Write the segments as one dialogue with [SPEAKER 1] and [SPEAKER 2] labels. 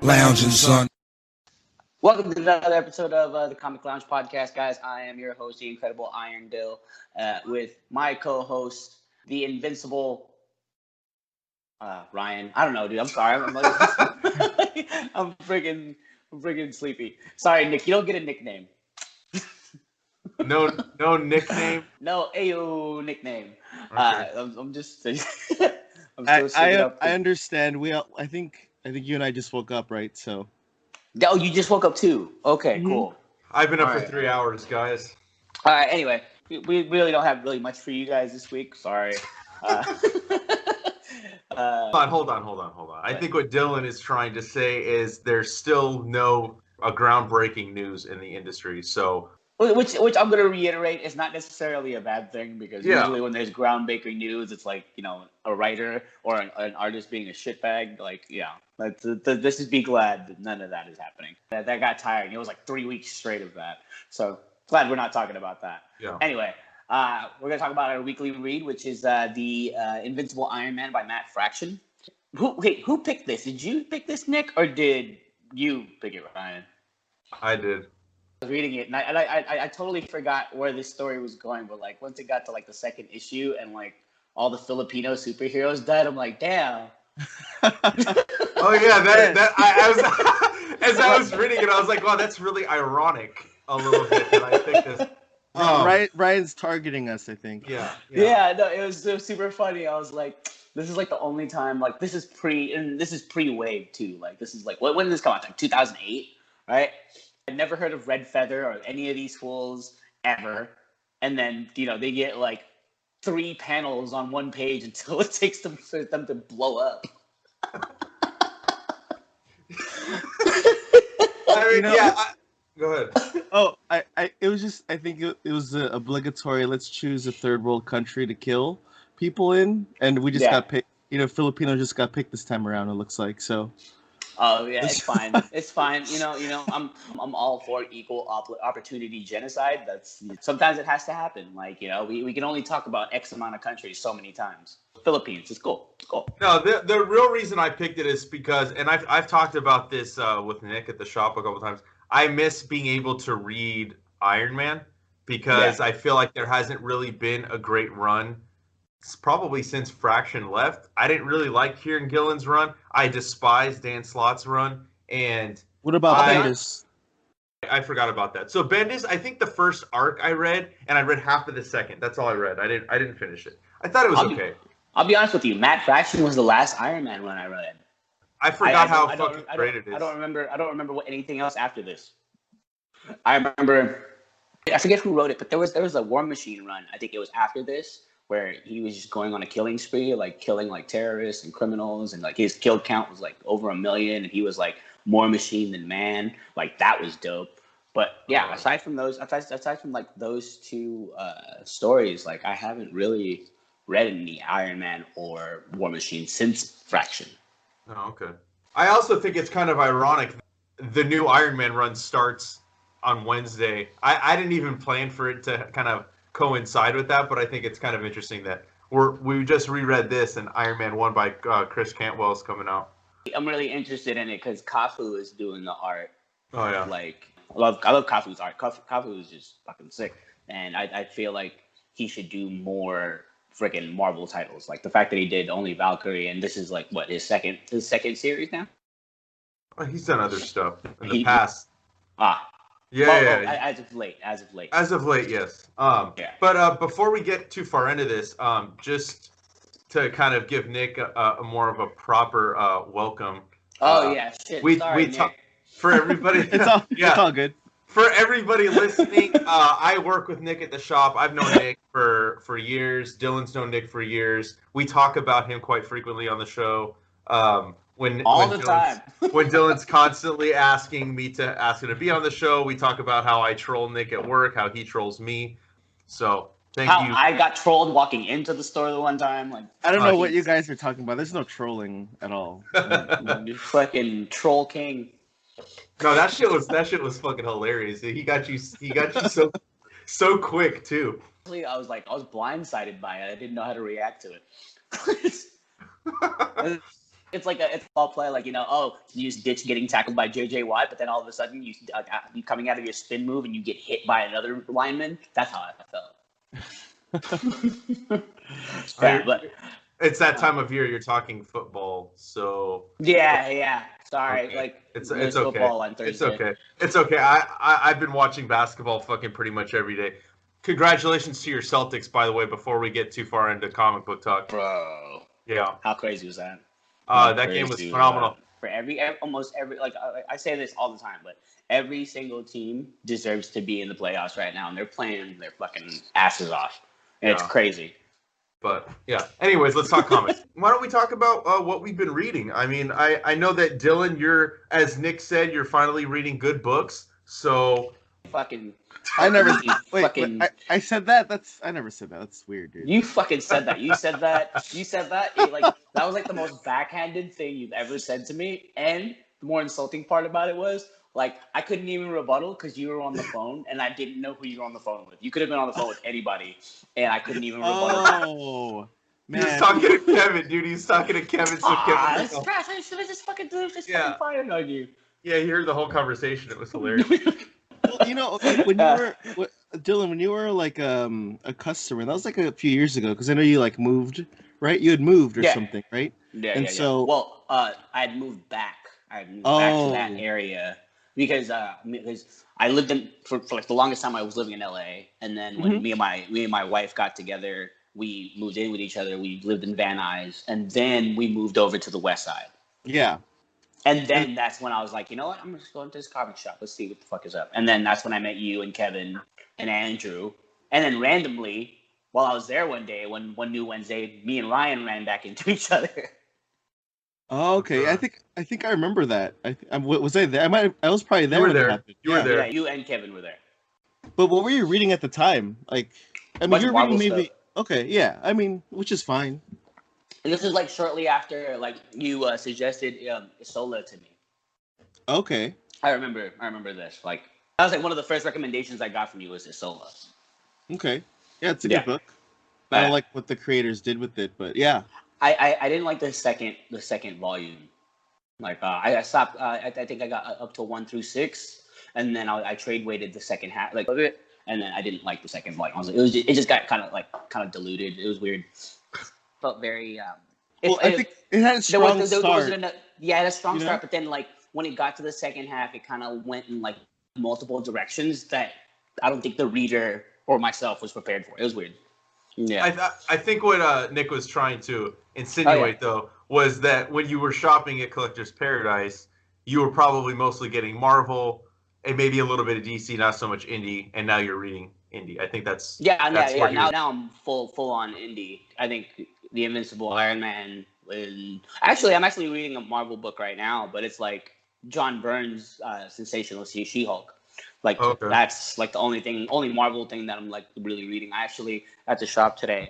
[SPEAKER 1] Lounging, son.
[SPEAKER 2] Welcome to another episode of the Comic Lounge podcast, guys. I am your host, the incredible Iron Dill, with my co-host, the Invincible Ryan. I don't know, dude. I'm sorry. I'm freaking sleepy. Sorry, Nick. You don't get a nickname.
[SPEAKER 3] No nickname.
[SPEAKER 2] No AO nickname.
[SPEAKER 3] Okay.
[SPEAKER 2] I'm just. I'm still
[SPEAKER 4] I understand. I think you and I just woke up, right? So.
[SPEAKER 2] Oh, you just woke up too. Okay, cool.
[SPEAKER 3] I've been up
[SPEAKER 2] All
[SPEAKER 3] for
[SPEAKER 2] right.
[SPEAKER 3] 3 hours, guys.
[SPEAKER 2] All right. Anyway, we really don't have really much for you guys this week. Sorry.
[SPEAKER 3] Hold on. I think what Dylan is trying to say is there's still no groundbreaking news in the industry. So,
[SPEAKER 2] which I'm going to reiterate is not necessarily a bad thing, because usually when there's groundbreaking news, it's like, a writer or an artist being a shitbag. Like, this is be glad that none of that is happening. That got tiring. It was like 3 weeks straight of that. So glad we're not talking about that.
[SPEAKER 3] Yeah.
[SPEAKER 2] Anyway, we're going to talk about our weekly read, which is the Invincible Iron Man by Matt Fraction. Who picked this? Did you pick this, Nick, or did you pick it, Ryan?
[SPEAKER 3] I did.
[SPEAKER 2] I was reading it, and I totally forgot where this story was going, but like once it got to like the second issue and like all the Filipino superheroes died, I'm like, damn.
[SPEAKER 3] Oh yeah, as I was reading it, I was like, wow, that's really ironic a little bit that I picked this.
[SPEAKER 4] Ryan's targeting us, I think.
[SPEAKER 2] Yeah. No, it was super funny. I was like, this is like the only time, like this is pre-wave too. Like this is like, when did this come out? Like 2008, right? I'd never heard of Red Feather or any of these fools ever. And then, they get like 3 panels on one page until it takes them for them to blow up.
[SPEAKER 3] Go ahead.
[SPEAKER 4] Oh, it was just, I think it was obligatory. Let's choose a third world country to kill people in, and we just got picked. Filipinos just got picked this time around. It looks like so.
[SPEAKER 2] Oh yeah, it's fine. It's fine. I'm all for equal opportunity genocide. Sometimes it has to happen. Like we can only talk about X amount of countries so many times. Philippines, it's cool. It's cool.
[SPEAKER 3] No, the real reason I picked it is because, and I've talked about this with Nick at the shop a couple times. I miss being able to read Iron Man because I feel like there hasn't really been a great run. It's probably since Fraction left. I didn't really like Kieran Gillen's run. I despise Dan Slott's run. And
[SPEAKER 4] what about Bendis?
[SPEAKER 3] I forgot about that. So Bendis, I think the first arc I read, and I read half of the second. That's all I read. I didn't finish it. I thought it was okay.
[SPEAKER 2] I'll be honest with you. Matt Fraction was the last Iron Man run I read.
[SPEAKER 3] I forgot how fucking great it is.
[SPEAKER 2] I don't remember anything else after this. I forget who wrote it, but there was a War Machine run. I think it was after this, where he was just going on a killing spree, like killing like terrorists and criminals, and like his kill count was like over 1 million, and he was like more machine than man. Like that was dope. But yeah, aside from like those two stories, like I haven't really read any Iron Man or War Machine since Fraction.
[SPEAKER 3] Oh, okay. I also think it's kind of ironic. The new Iron Man run starts on Wednesday. I didn't even plan for it to kind of coincide with that, but I think it's kind of interesting that we just reread this, and Iron Man 1 by Chris Cantwell is coming out.
[SPEAKER 2] I'm really interested in it because Kafu is doing the art.
[SPEAKER 3] Oh yeah.
[SPEAKER 2] Like I love Kafu's art. Kafu is just fucking sick, and I feel like he should do more freaking Marvel titles. Like the fact that he did only Valkyrie, and this is like what his second series now.
[SPEAKER 3] Oh, he's done other stuff in the past.
[SPEAKER 2] As of late.
[SPEAKER 3] As of late, yes. But before we get too far into this, just to kind of give Nick a more of a proper welcome.
[SPEAKER 2] Shit.
[SPEAKER 3] We
[SPEAKER 2] Sorry,
[SPEAKER 3] talk for everybody.
[SPEAKER 4] It's all good.
[SPEAKER 3] For everybody listening, I work with Nick at the shop. I've known Nick for years. Dylan's known Nick for years. We talk about him quite frequently on the show. When Dylan's constantly asking me to be on the show, we talk about how I troll Nick at work, how he trolls me. So thank you.
[SPEAKER 2] I got trolled walking into the store the one time. Like
[SPEAKER 4] I don't know what you guys are talking about. There's no trolling at all.
[SPEAKER 2] You're fucking troll king.
[SPEAKER 3] No, that shit was fucking hilarious. He got you so quick too.
[SPEAKER 2] I was blindsided by it. I didn't know how to react to it. it's like it's all play, like, oh, you just ditch getting tackled by JJ Watt, but then all of a sudden you coming out of your spin move and you get hit by another lineman. That's how I felt. But
[SPEAKER 3] it's that time of year. You're talking football, so
[SPEAKER 2] yeah. Sorry,
[SPEAKER 3] okay.
[SPEAKER 2] like
[SPEAKER 3] it's
[SPEAKER 2] okay. Football on Thursday.
[SPEAKER 3] It's okay. I've been watching basketball fucking pretty much every day. Congratulations to your Celtics, by the way. Before we get too far into comic book talk,
[SPEAKER 2] bro.
[SPEAKER 3] Yeah.
[SPEAKER 2] How crazy was that?
[SPEAKER 3] That game was phenomenal.
[SPEAKER 2] For almost every, like I say this all the time, but every single team deserves to be in the playoffs right now, and they're playing their fucking asses off, and it's crazy.
[SPEAKER 3] But yeah. Anyways, let's talk comics. Why don't we talk about what we've been reading? I mean, I know that Dylan, you're, as Nick said, you're finally reading good books. So
[SPEAKER 2] fucking.
[SPEAKER 4] I never. Wait, I said that. I never said that. That's weird, dude.
[SPEAKER 2] You fucking said that. You said that. Like that was like the most backhanded thing you've ever said to me. And the more insulting part about it was, like, I couldn't even rebuttal because you were on the phone and I didn't know who you were on the phone with. You could have been on the phone with anybody, and I couldn't even rebuttal.
[SPEAKER 4] Oh, man.
[SPEAKER 3] He was talking to Kevin, dude. He was talking to Kevin. So Kevin.
[SPEAKER 2] That's trash. I should have just fucking fucking fired on you.
[SPEAKER 3] Yeah, you heard the whole conversation. It was hilarious.
[SPEAKER 4] Well, when you were Dylan, when you were like a customer, that was like a few years ago, because I know you like moved, right? You had moved or something, right?
[SPEAKER 2] Yeah.
[SPEAKER 4] And so,
[SPEAKER 2] well, I had moved back. Back to that area because I lived in for like the longest time I was living in LA, and then when me and my wife got together, we moved in with each other. We lived in Van Nuys, and then we moved over to the West Side.
[SPEAKER 4] Yeah.
[SPEAKER 2] And then that's when I was like, you know what? I'm just going to this comic shop. Let's see what the fuck is up. And then that's when I met you and Kevin and Andrew. And then randomly, while I was there one day, one New Wednesday, me and Ryan ran back into each other.
[SPEAKER 4] Oh, okay. I think I remember that. Was I there? I was probably there.
[SPEAKER 3] You were there.
[SPEAKER 4] Happened.
[SPEAKER 3] You were there.
[SPEAKER 2] Yeah, you and Kevin were there.
[SPEAKER 4] But what were you reading at the time? Like, I mean, you're reading maybe. Stuff. Okay, yeah. I mean, which is fine.
[SPEAKER 2] And this is like shortly after, like, you suggested Isola to me.
[SPEAKER 4] Okay.
[SPEAKER 2] I remember this. Like, that was like one of the first recommendations I got from you was Isola.
[SPEAKER 4] Okay. Yeah, it's a good book. I don't like what the creators did with it, but yeah.
[SPEAKER 2] I didn't like the second volume. Like, I stopped. I think I got up to 1 through 6, and then I trade weighted the second half of it, and then I didn't like the second volume. I was like, it just got kind of diluted. It was weird. Felt very.
[SPEAKER 4] I think it had a strong start.
[SPEAKER 2] It had a strong start, but then like when it got to the second half, it kind of went in like multiple directions that I don't think the reader or myself was prepared for. It was weird. Yeah,
[SPEAKER 3] I think what Nick was trying to insinuate though was that when you were shopping at Collector's Paradise, you were probably mostly getting Marvel and maybe a little bit of DC, not so much indie, and now you're reading indie. I think that's
[SPEAKER 2] Now I'm full on indie. I think the Invincible Iron Man. Actually, I'm actually reading a Marvel book right now, but it's like John Byrne's Sensational She-Hulk. Like that's like the only Marvel thing that I'm like really reading. I actually at the shop today.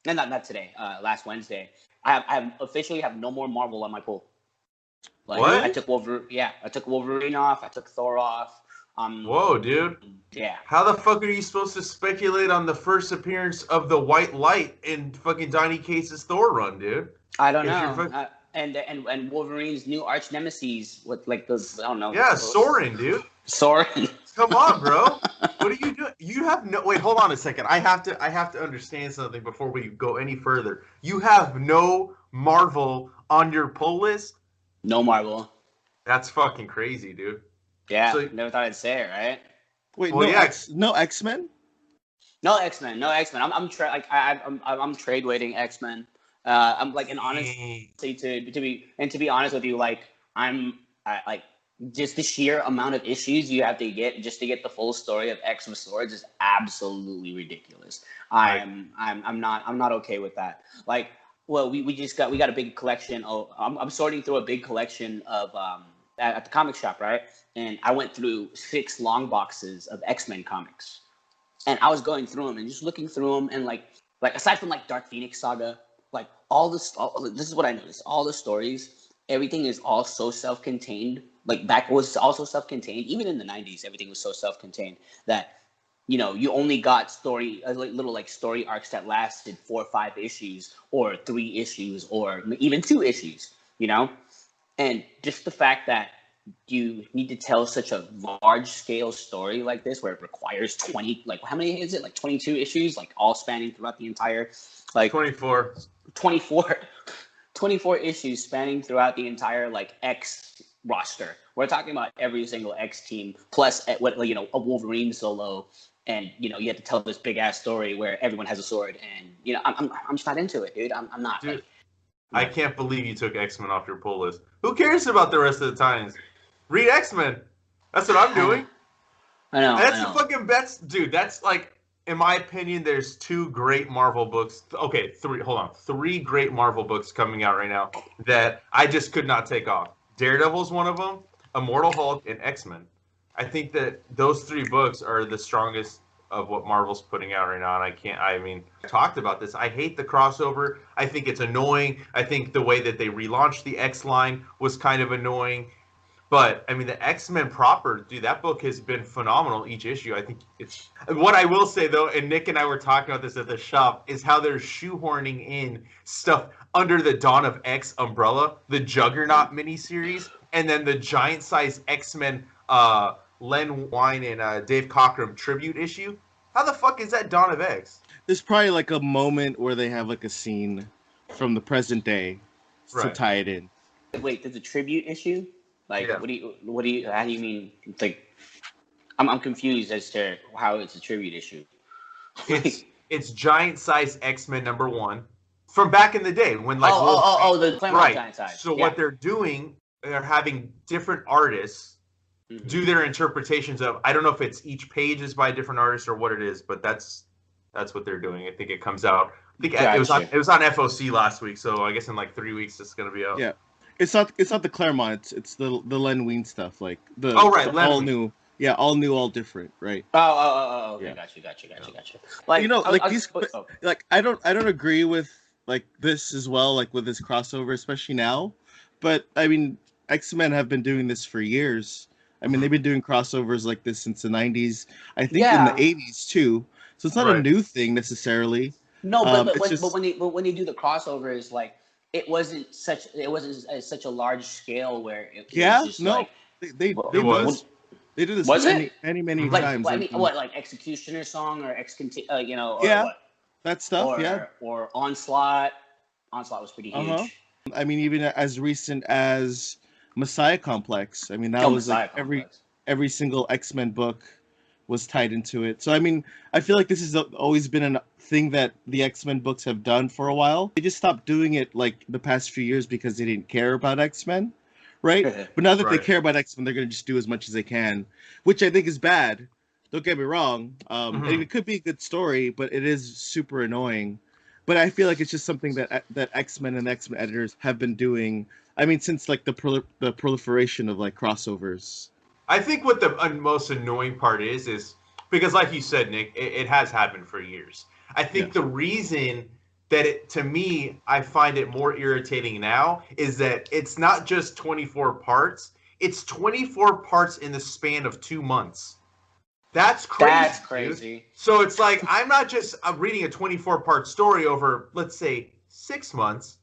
[SPEAKER 2] Not today. Last Wednesday, I officially have no more Marvel on my pull. Like,
[SPEAKER 3] what?
[SPEAKER 2] I took Wolverine off. I took Thor off.
[SPEAKER 3] Whoa, dude.
[SPEAKER 2] Yeah.
[SPEAKER 3] How the fuck are you supposed to speculate on the first appearance of the White Light in fucking Donny Cates' Thor run, dude?
[SPEAKER 2] I don't know. And Wolverine's new arch nemesis with like those, I don't know.
[SPEAKER 3] Yeah, Sorin, dude.
[SPEAKER 2] Sorin.
[SPEAKER 3] Come on, bro. What are you doing? You have no. Wait, hold on a second. I have to understand something before we go any further. You have no Marvel on your pull list?
[SPEAKER 2] No Marvel.
[SPEAKER 3] That's fucking crazy, dude.
[SPEAKER 2] Yeah, so, never thought I'd say it, right?
[SPEAKER 4] Wait, no X-Men?
[SPEAKER 2] No X-Men. I'm trade weighting X-Men. I'm like, and honestly, to be honest with you, like I'm like just the sheer amount of issues you have to get just to get the full story of X with Swords is absolutely ridiculous. I'm not okay with that. Like, well, we got a big collection. I'm sorting through a big collection of at the comic shop, right? And I went through 6 long boxes of X-Men comics, and I was going through them and just looking through them, and like aside from like Dark Phoenix Saga, like this is what I noticed. All the stories, everything is all so self-contained. Like back was also self-contained. Even in the 90s, everything was so self-contained that, you know, you only got little story arcs that lasted 4 or 5 issues or 3 issues or even 2 issues. you know? And just the fact that you need to tell such a large scale story like this, where it requires 20, like how many is it? Like 22 issues, like all spanning throughout the entire, like
[SPEAKER 3] 24
[SPEAKER 2] issues spanning throughout the entire like X roster. We're talking about every single X team plus a Wolverine solo, and you have to tell this big ass story where everyone has a sword, and I'm just not into it, dude. I'm not.
[SPEAKER 3] Dude, I can't believe you took X-Men off your pull list. Who cares about the rest of the titans? Read X-Men. That's what I'm doing.
[SPEAKER 2] I know.
[SPEAKER 3] And that's the fucking best, dude. That's like, in my opinion, there's 2 great Marvel books. Okay, 3. Hold on, 3 great Marvel books coming out right now that I just could not take off. Daredevil's one of them, Immortal Hulk, and X-Men. I think that those 3 books are the strongest of what Marvel's putting out right now, and I talked about this. I hate the crossover. I think it's annoying. I think the way that they relaunched the X line was kind of annoying. But, I mean, the X-Men proper, dude, that book has been phenomenal each issue. I think it's... What I will say, though, and Nick and I were talking about this at the shop, is how they're shoehorning in stuff under the Dawn of X umbrella, the Juggernaut miniseries, and then the giant-sized X-Men Len Wein and Dave Cockrum tribute issue. How the fuck is that Dawn of X?
[SPEAKER 4] There's probably like a moment where they have like a scene from the present day to tie it in.
[SPEAKER 2] Wait, there's a tribute issue? Like,
[SPEAKER 3] yeah.
[SPEAKER 2] how do you mean? Like, I'm confused as to how it's a tribute issue.
[SPEAKER 3] It's giant size X-Men #1 from back in the day when like
[SPEAKER 2] the Claremont giant size.
[SPEAKER 3] So what they're doing, they're having different artists do their interpretations of. I don't know if it's each page is by a different artist or what it is, but that's what they're doing. I think it comes out. I think it was on FOC last week, so I guess in like 3 weeks it's gonna be out.
[SPEAKER 4] Yeah. It's not the Claremont. It's the Len Wein stuff, like the all new, all new, all different, right?
[SPEAKER 2] Okay, yeah. Gotcha. Like
[SPEAKER 4] I don't agree with like this as well, like with this crossover, especially now. But I mean, X-Men have been doing this for years. I mean, they've been doing crossovers like this since the '90s. I think in the '80s too. So it's not a new thing necessarily.
[SPEAKER 2] No, but when they do the crossovers, like. It wasn't such a large scale where it was just like
[SPEAKER 4] they did this many times.
[SPEAKER 2] I mean, like Executioner Song or
[SPEAKER 4] that stuff,
[SPEAKER 2] or Onslaught. Onslaught was pretty huge.
[SPEAKER 4] I mean, even as recent as Messiah Complex. I mean, that was like every single X-Men book was tied into it. So I mean, I feel like this has always been a thing that the X-Men books have done for a while. They just stopped doing it like the past few years because they didn't care about X-Men, right? But now that they care about X-Men, they're going to just do as much as they can, which I think is bad. Don't get me wrong. And it could be a good story, but it is super annoying. But I feel like it's just something that X-Men and X-Men editors have been doing. I mean, since like the proliferation of like crossovers.
[SPEAKER 3] I think what the most annoying part is because, like you said, Nick, it has happened for years. I think the reason that to me, I find it more irritating now is that it's not just 24 parts. It's 24 parts in the span of 2 months. That's crazy.
[SPEAKER 2] That's crazy.
[SPEAKER 3] Dude. So it's like, I'm reading a 24-part story over, let's say, 6 months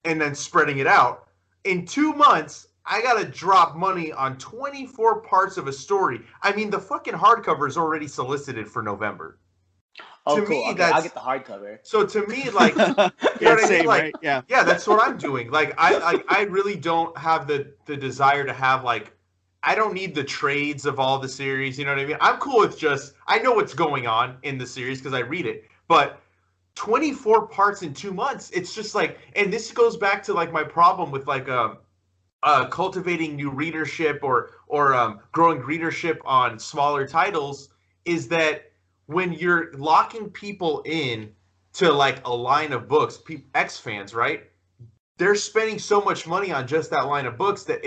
[SPEAKER 3] and then spreading it out. In 2 months, I got to drop money on 24 parts of a story. I mean, the fucking hardcover is already solicited for November.
[SPEAKER 2] Oh, to cool. Me, I'll get the hardcover.
[SPEAKER 3] So to me, like, you know what I mean? Like, right? Yeah, that's what I'm doing. Like, I really don't have the desire to have, like, I don't need the trades of all the series. You know what I mean? I'm cool with just, I know what's going on in the series because I read it. But 24 parts in 2 months, it's just like, and this goes back to, like, my problem with, like, cultivating new readership or growing readership on smaller titles is that when you're locking people in to like a line of books, X fans, right? They're spending so much money on just that line of books that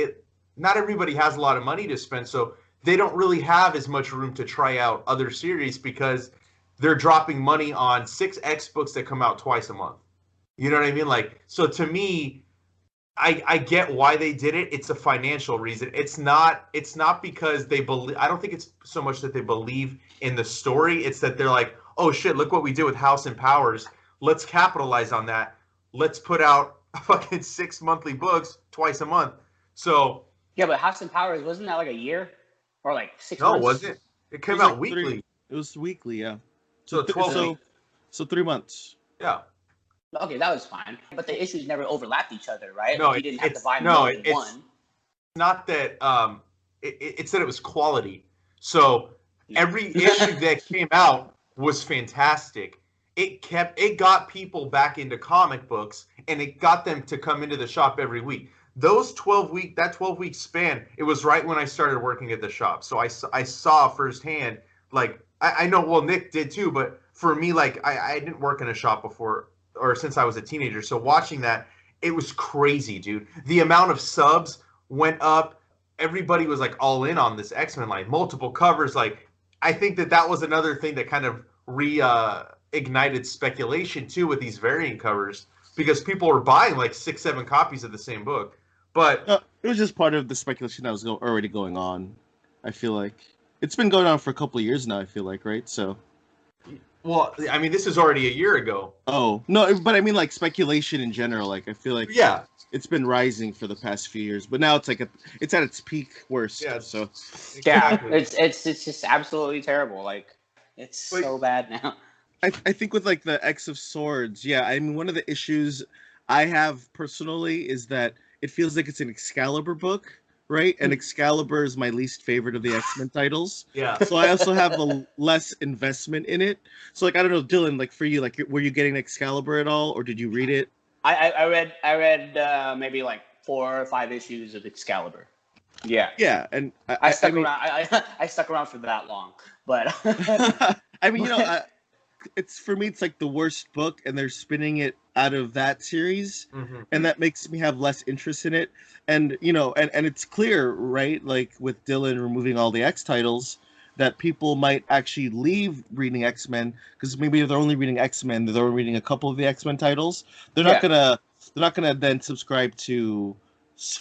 [SPEAKER 3] not everybody has a lot of money to spend. So they don't really have as much room to try out other series because they're dropping money on 6 X books that come out twice a month. You know what I mean? Like, so to me, I get why they did it. It's a financial reason. It's not because they believe. I don't think it's so much that they believe in the story. It's that they're like, oh shit, look what we did with House and Powers. Let's capitalize on that. Let's put out fucking 6 monthly books twice a month. So
[SPEAKER 2] yeah, but House and Powers, wasn't that like a year or like 6
[SPEAKER 3] no,
[SPEAKER 2] months?
[SPEAKER 3] wasn't it? It came out weekly.
[SPEAKER 4] It was weekly, yeah.
[SPEAKER 3] So 12 weeks.
[SPEAKER 4] So 3 months.
[SPEAKER 3] Yeah.
[SPEAKER 2] Okay, that was fine. But the issues never overlapped each other, right?
[SPEAKER 3] No,
[SPEAKER 2] like you didn't have to buy more than one.
[SPEAKER 3] Not that it said it was quality. So every issue that came out was fantastic. It got people back into comic books, and it got them to come into the shop every week. That 12-week span, it was right when I started working at the shop. So I saw firsthand, like, I know, well, Nick did too, but for me, like, I didn't work in a shop before, or since I was a teenager. So watching that, it was crazy, dude. The amount of subs went up. Everybody was like all in on this X-Men line, multiple covers. Like, I think that was another thing that kind of ignited speculation too with these variant covers, because people were buying like 6-7 copies of the same book. But
[SPEAKER 4] it was just part of the speculation that was already going on. I feel like it's been going on for a couple of years now. I feel like, right? So,
[SPEAKER 3] well, I mean, this is already a year ago.
[SPEAKER 4] Oh no, but I mean like speculation in general. Like I feel like it's been rising for the past few years, but now it's like it's at its peak worst.
[SPEAKER 3] Yeah.
[SPEAKER 4] So
[SPEAKER 2] exactly. it's just absolutely terrible. Like it's so bad now.
[SPEAKER 4] I think with like the X of Swords, yeah. I mean, one of the issues I have personally is that it feels like it's an Excalibur book, right? And Excalibur is my least favorite of the X-Men titles.
[SPEAKER 3] Yeah.
[SPEAKER 4] So I also have a less investment in it. So like I don't know, Dylan, like for you, like were you getting Excalibur at all, or did you read it?
[SPEAKER 2] I read maybe like 4 or 5 issues of Excalibur. Yeah.
[SPEAKER 4] Yeah, and
[SPEAKER 2] I stuck around. I stuck around for that long, but
[SPEAKER 4] I mean, you know, it's for me, it's like the worst book, and they're spinning it out of that series, and that makes me have less interest in it. And you know, and it's clear, right? Like with Dylan removing all the X titles, that people might actually leave reading X-Men because maybe they're only reading X-Men, they're only reading a couple of the X-Men titles. They're not gonna then subscribe to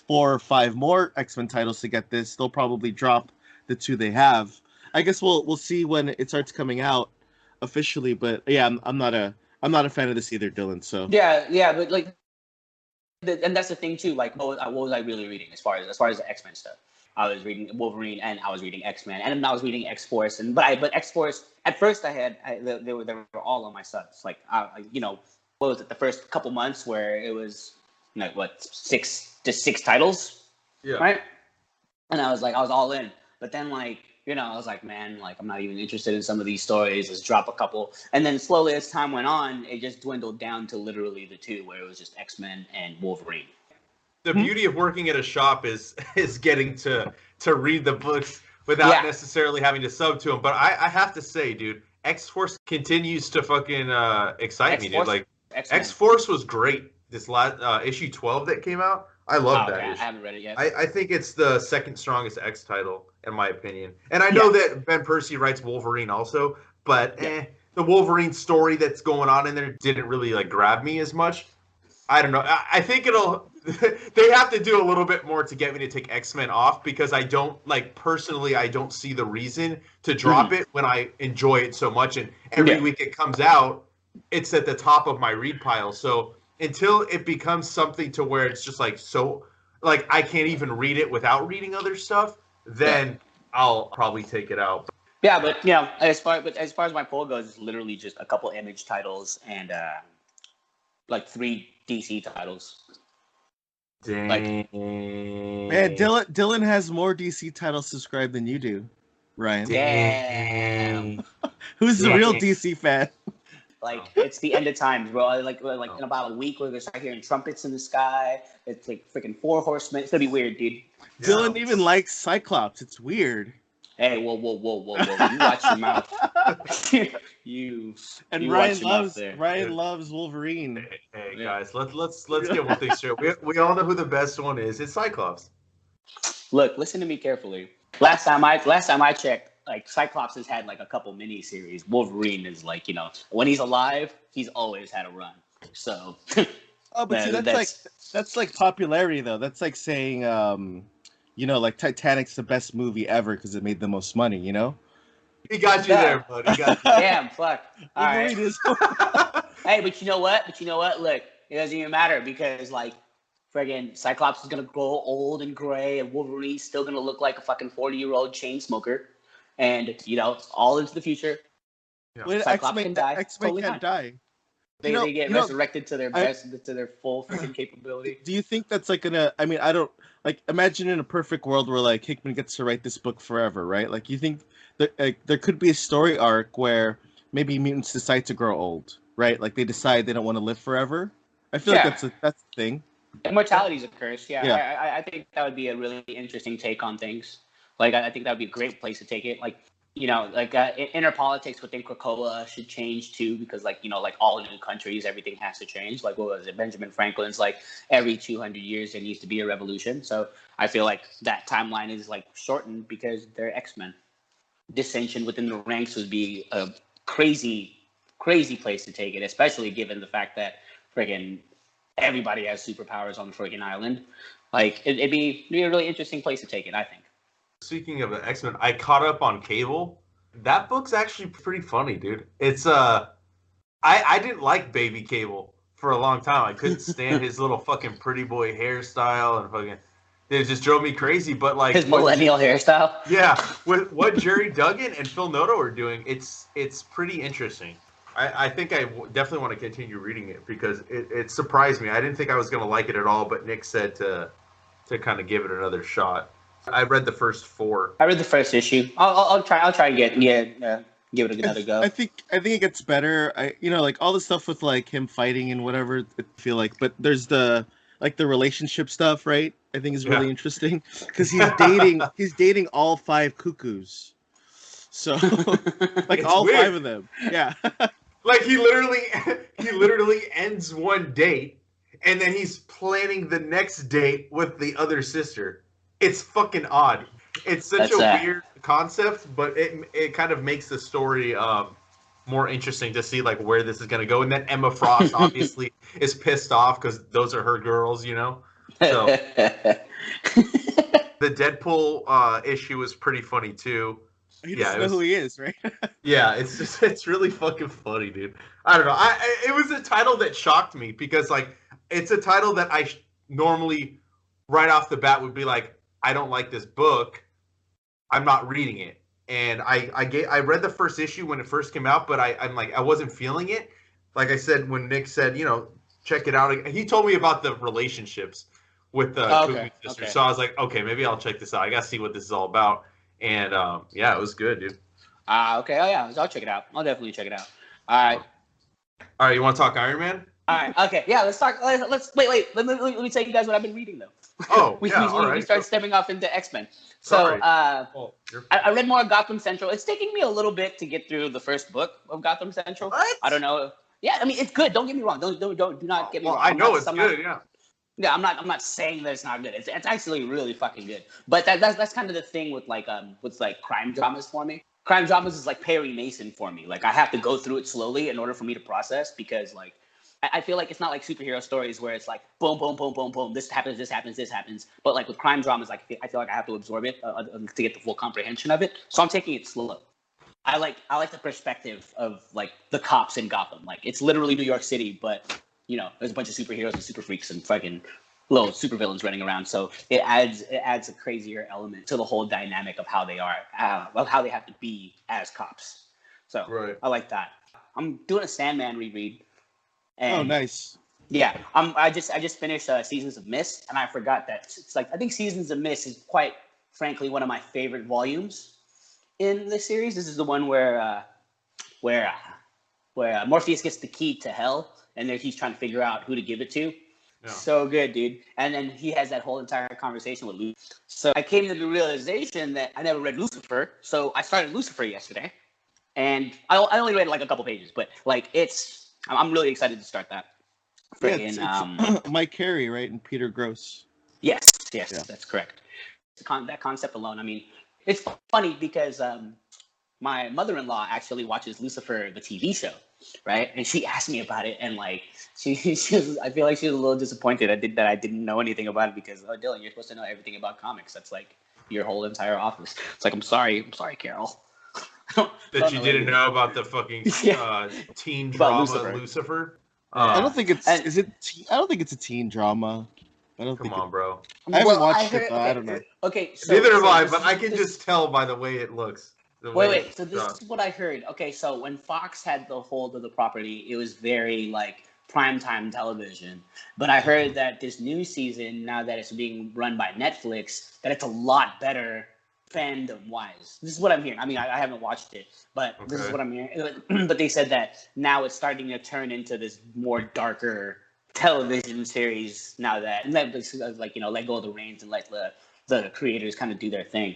[SPEAKER 4] 4 or 5 more X-Men titles to get this. They'll probably drop the 2 they have. I guess we'll see when it starts coming out officially, but yeah, I'm not a fan of this either, Dylan. So
[SPEAKER 2] yeah, but like, and that's the thing too. Like, what was I really reading as far as the X-Men stuff? I was reading Wolverine, and I was reading X-Men, and I was reading X-Force, but X-Force at first they were all on my subs. Like, you know, what was it, the first couple months where it was like what 6 titles, right? And I was all in, but then like, you know, I was like, man, like I'm not even interested in some of these stories. Let's drop a couple. And then slowly as time went on, it just dwindled down to literally the 2, where it was just X-Men and Wolverine.
[SPEAKER 3] The beauty of working at a shop is getting to read the books without necessarily having to sub to them. But I have to say, dude, X-Force continues to fucking excite me, dude. Like, X-Force was great. This last issue 12 that came out, I love that issue.
[SPEAKER 2] I haven't read it yet.
[SPEAKER 3] I think it's the second strongest X title, in my opinion. And I know that Ben Percy writes Wolverine also, but the Wolverine story that's going on in there didn't really like grab me as much. I don't know. I think they have to do a little bit more to get me to take X-Men off, because I don't, like, personally, I don't see the reason to drop it when I enjoy it so much. And every week it comes out, it's at the top of my read pile. So until it becomes something to where it's just like, so, like, I can't even read it without reading other stuff, then I'll probably take it out.
[SPEAKER 2] Yeah, but you know, as far as my poll goes, it's literally just a couple Image titles and like 3 DC titles.
[SPEAKER 3] Dang.
[SPEAKER 2] Like,
[SPEAKER 4] man, Dylan has more DC titles subscribed than you do, Ryan.
[SPEAKER 2] Damn.
[SPEAKER 4] Who's the real DC fan?
[SPEAKER 2] Like, it's the end of times, bro. Like in about a week, we're gonna start hearing trumpets in the sky. It's like freaking 4 horsemen. It's gonna be weird, dude.
[SPEAKER 4] Dylan even likes Cyclops. It's weird.
[SPEAKER 2] Hey, whoa! You watch your mouth.
[SPEAKER 4] Ryan loves Wolverine.
[SPEAKER 3] Hey guys, let's get one thing straight. We all know who the best one is. It's Cyclops.
[SPEAKER 2] Look, listen to me carefully. Last time I checked, like, Cyclops has had like a couple mini-series. Wolverine is like, you know, when he's alive, he's always had a run. So.
[SPEAKER 4] Oh, but see, that's like popularity though. That's like saying, you know, like Titanic's the best movie ever because it made the most money. You know.
[SPEAKER 3] He got you there, bud. He got you.
[SPEAKER 2] Damn, fuck. All right. Hey, but you know what? Look, It doesn't even matter because like friggin' Cyclops is gonna grow old and gray, and Wolverine's still gonna look like a fucking 40-year-old chain smoker, and all into the future.
[SPEAKER 4] Yeah.
[SPEAKER 2] Cyclops can die.
[SPEAKER 4] X-Men can't die.
[SPEAKER 2] They get resurrected to their best, to their full freaking capability.
[SPEAKER 4] Do you think that's like gonna? I mean, I don't like. Imagine in a perfect world where like Hickman gets to write this book forever, right? Like, you think that there could be a story arc where maybe mutants decide to grow old, right? Like they decide they don't want to live forever. I feel like that's the thing.
[SPEAKER 2] Immortality is a curse. Yeah. I think that would be a really interesting take on things. Like, I think that would be a great place to take it. Like, inner politics within Krakoa should change too, because like all new countries, everything has to change. Like, what was it? Benjamin Franklin's like every 200 years there needs to be a revolution. So I feel like that timeline is like shortened because they're X-Men. Dissension within the ranks would be a crazy place to take it, especially given the fact that friggin' everybody has superpowers on the friggin' island. Like, it'd be a really interesting place to take it, I think.
[SPEAKER 3] Speaking of the X-Men, I caught up on Cable. That book's actually pretty funny, dude. It's I didn't like Baby Cable for a long time. I couldn't stand his little fucking pretty boy hairstyle and fucking it just drove me crazy. But like
[SPEAKER 2] his millennial hairstyle.
[SPEAKER 3] Yeah, with what Jerry Duggan and Phil Noto are doing, it's pretty interesting. I think I definitely want to continue reading it because it surprised me. I didn't think I was going to like it at all, but Nick said to kind of give it another shot. I read the first 4.
[SPEAKER 2] I read the first issue. I'll try and give it another go.
[SPEAKER 4] I think it gets better. Like all the stuff with like him fighting and whatever. I feel like, but there's the relationship stuff, right? I think is really interesting because he's dating all 5 cuckoos. So like it's all weird. 5 of them. Yeah.
[SPEAKER 3] Like he literally ends one date and then he's planning the next date with the other sister. It's fucking odd. It's such a weird concept, but it kind of makes the story more interesting to see like where this is going to go. And then Emma Frost obviously is pissed off because those are her girls, So the Deadpool issue is pretty funny too.
[SPEAKER 4] You just know who he is, right?
[SPEAKER 3] Yeah, it's really fucking funny, dude. I don't know. It was a title that shocked me because like it's a title that I normally right off the bat would be like, I don't like this book. I'm not reading it. And I read the first issue when it first came out, but I'm like, I wasn't feeling it. Like I said, when Nick said, check it out. He told me about the relationships with the Cuckoo sister. So I was like, okay, maybe I'll check this out. I got to see what this is all about. And it was good, dude.
[SPEAKER 2] Okay. Oh, yeah. I'll check it out. I'll definitely check it out. All
[SPEAKER 3] right. You want to talk Iron Man?
[SPEAKER 2] All right. Okay. Yeah. Let's talk. Let's wait. Let me tell you guys what I've been reading though.
[SPEAKER 3] Oh,
[SPEAKER 2] we started stepping off into X-Men.
[SPEAKER 3] So
[SPEAKER 2] I read more of Gotham Central. It's taking me a little bit to get through the first book of Gotham Central.
[SPEAKER 3] What?
[SPEAKER 2] I don't know. Yeah, I mean it's good. Don't get me wrong. Do not get me wrong.
[SPEAKER 3] I know it's good. Yeah.
[SPEAKER 2] Yeah, I'm not saying that it's not good. It's actually really fucking good. But that's kind of the thing with like crime dramas for me. Crime dramas is like Perry Mason for me. Like I have to go through it slowly in order for me to process because like I feel like it's not like superhero stories where it's like boom, boom, boom, boom, boom. This happens, this happens, this happens. But like with crime dramas, like I feel like I have to absorb it to get the full comprehension of it. So I'm taking it slow. I like the perspective of like the cops in Gotham. Like it's literally New York City, but there's a bunch of superheroes and super freaks and fucking little supervillains running around. So it adds a crazier element to the whole dynamic of how they are, of how they have to be as cops. So
[SPEAKER 3] right.
[SPEAKER 2] I like that. I'm doing a Sandman reread. And,
[SPEAKER 4] nice.
[SPEAKER 2] Yeah, I just finished Seasons of Mist, and I forgot that it's like I think Seasons of Mist is quite frankly one of my favorite volumes in the series. This is the one where Morpheus gets the key to hell, and he's trying to figure out who to give it to. Yeah. So good, dude. And then he has that whole entire conversation with Lucifer. So I came to the realization that I never read Lucifer, so I started Lucifer yesterday, and I only read like a couple pages, but like I'm really excited to start that.
[SPEAKER 4] It's Mike Carey, right, and Peter Gross.
[SPEAKER 2] Yes, yeah. That's correct. That concept alone, I mean, it's funny because my mother-in-law actually watches Lucifer, the TV show, right? And she asked me about it, and like she was, I feel like she was a little disappointed that I didn't know anything about it because Dylan, you're supposed to know everything about comics. That's like your whole entire office. It's like I'm sorry, Carol.
[SPEAKER 3] That you didn't know about the fucking teen drama Lucifer.
[SPEAKER 4] I don't think it's I don't think it's a teen drama.
[SPEAKER 3] Come on, bro.
[SPEAKER 4] I haven't watched it though. I don't know.
[SPEAKER 2] Okay, so
[SPEAKER 3] neither have I, but I can just tell by the way it looks.
[SPEAKER 2] Wait. So this is what I heard. Okay, so when Fox had the hold of the property, it was very like primetime television. But I heard that this new season, now that it's being run by Netflix, that it's a lot better fandom-wise. This is what I'm hearing. I mean, I haven't watched it, but this is what I'm hearing. But they said that now it's starting to turn into this more darker television series now that Netflix is like, let go of the reins and let the creators kind of do their thing.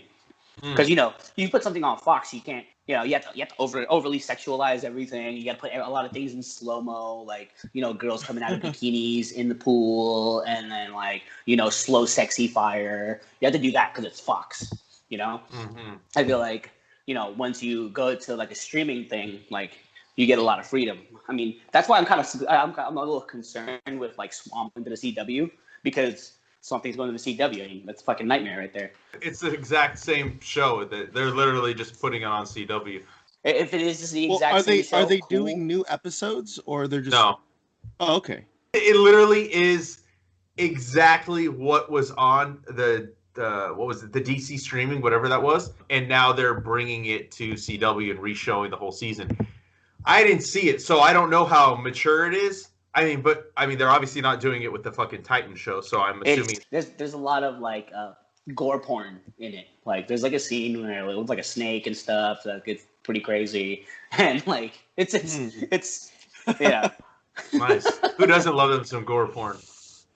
[SPEAKER 2] Because you put something on Fox, you can't, you have to overly sexualize everything. You got to put a lot of things in slow mo, like girls coming out of bikinis in the pool, and then like slow sexy fire. You have to do that because it's Fox. I feel like once you go to like a streaming thing, like you get a lot of freedom. I mean, that's why I'm a little concerned with like Swamp into the CW, because something's going to the CW. I mean, that's a fucking nightmare right there.
[SPEAKER 3] It's the exact same show. That they're literally just putting it on CW.
[SPEAKER 2] If it is just the exact same show,
[SPEAKER 4] are they doing new episodes, or they're just
[SPEAKER 3] no?
[SPEAKER 4] Oh, okay.
[SPEAKER 3] It literally is exactly what was on the what was it, the DC streaming, whatever that was, and now they're bringing it to CW and re-showing the whole season. I didn't see it, so I don't know how mature it is. I mean, they're obviously not doing it with the fucking Titan show, so I'm assuming
[SPEAKER 2] there's a lot of like gore porn in it. Like there's like a scene where it looks like a snake and stuff that gets pretty crazy, and like it's yeah.
[SPEAKER 3] Nice. Who doesn't love them some gore porn?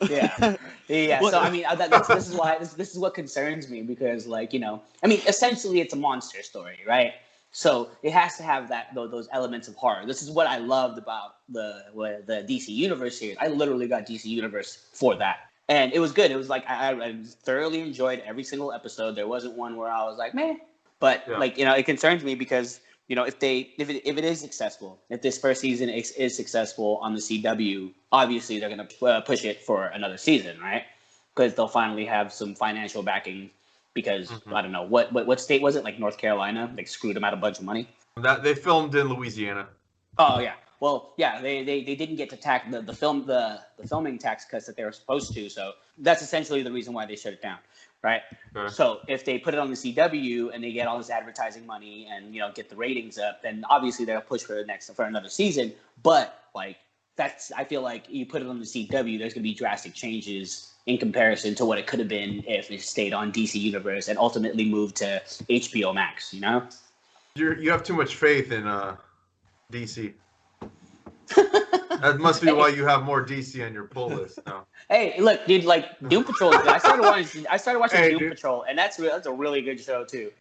[SPEAKER 2] Yeah. So I mean, this is what concerns me, because like I mean, essentially it's a monster story, right? So it has to have those elements of horror. This is what I loved about the DC Universe series. I literally got DC Universe for that, and it was good. It was like I thoroughly enjoyed every single episode. There wasn't one where I was like, meh. But like it concerns me because if it is successful, if this first season is successful on the CW, obviously they're gonna push it for another season, right? Because they'll finally have some financial backing. Because I don't know what state was it, like North Carolina, like screwed them out a bunch of money.
[SPEAKER 3] That they filmed in Louisiana.
[SPEAKER 2] Oh yeah, well yeah, they didn't get to tax the filming tax cuts that they were supposed to, so that's essentially the reason why they shut it down, right? Sure. So if they put it on the CW and they get all this advertising money and get the ratings up, then obviously they'll push for another season. But like I feel like you put it on the CW, there's gonna be drastic changes in comparison to what it could have been if it stayed on DC Universe and ultimately moved to HBO Max,
[SPEAKER 3] You have too much faith in DC. That must be why you have more DC on your pull list now.
[SPEAKER 2] Hey, look, dude, like Doom Patrol. I started watching Doom Patrol, and that's a really good show too.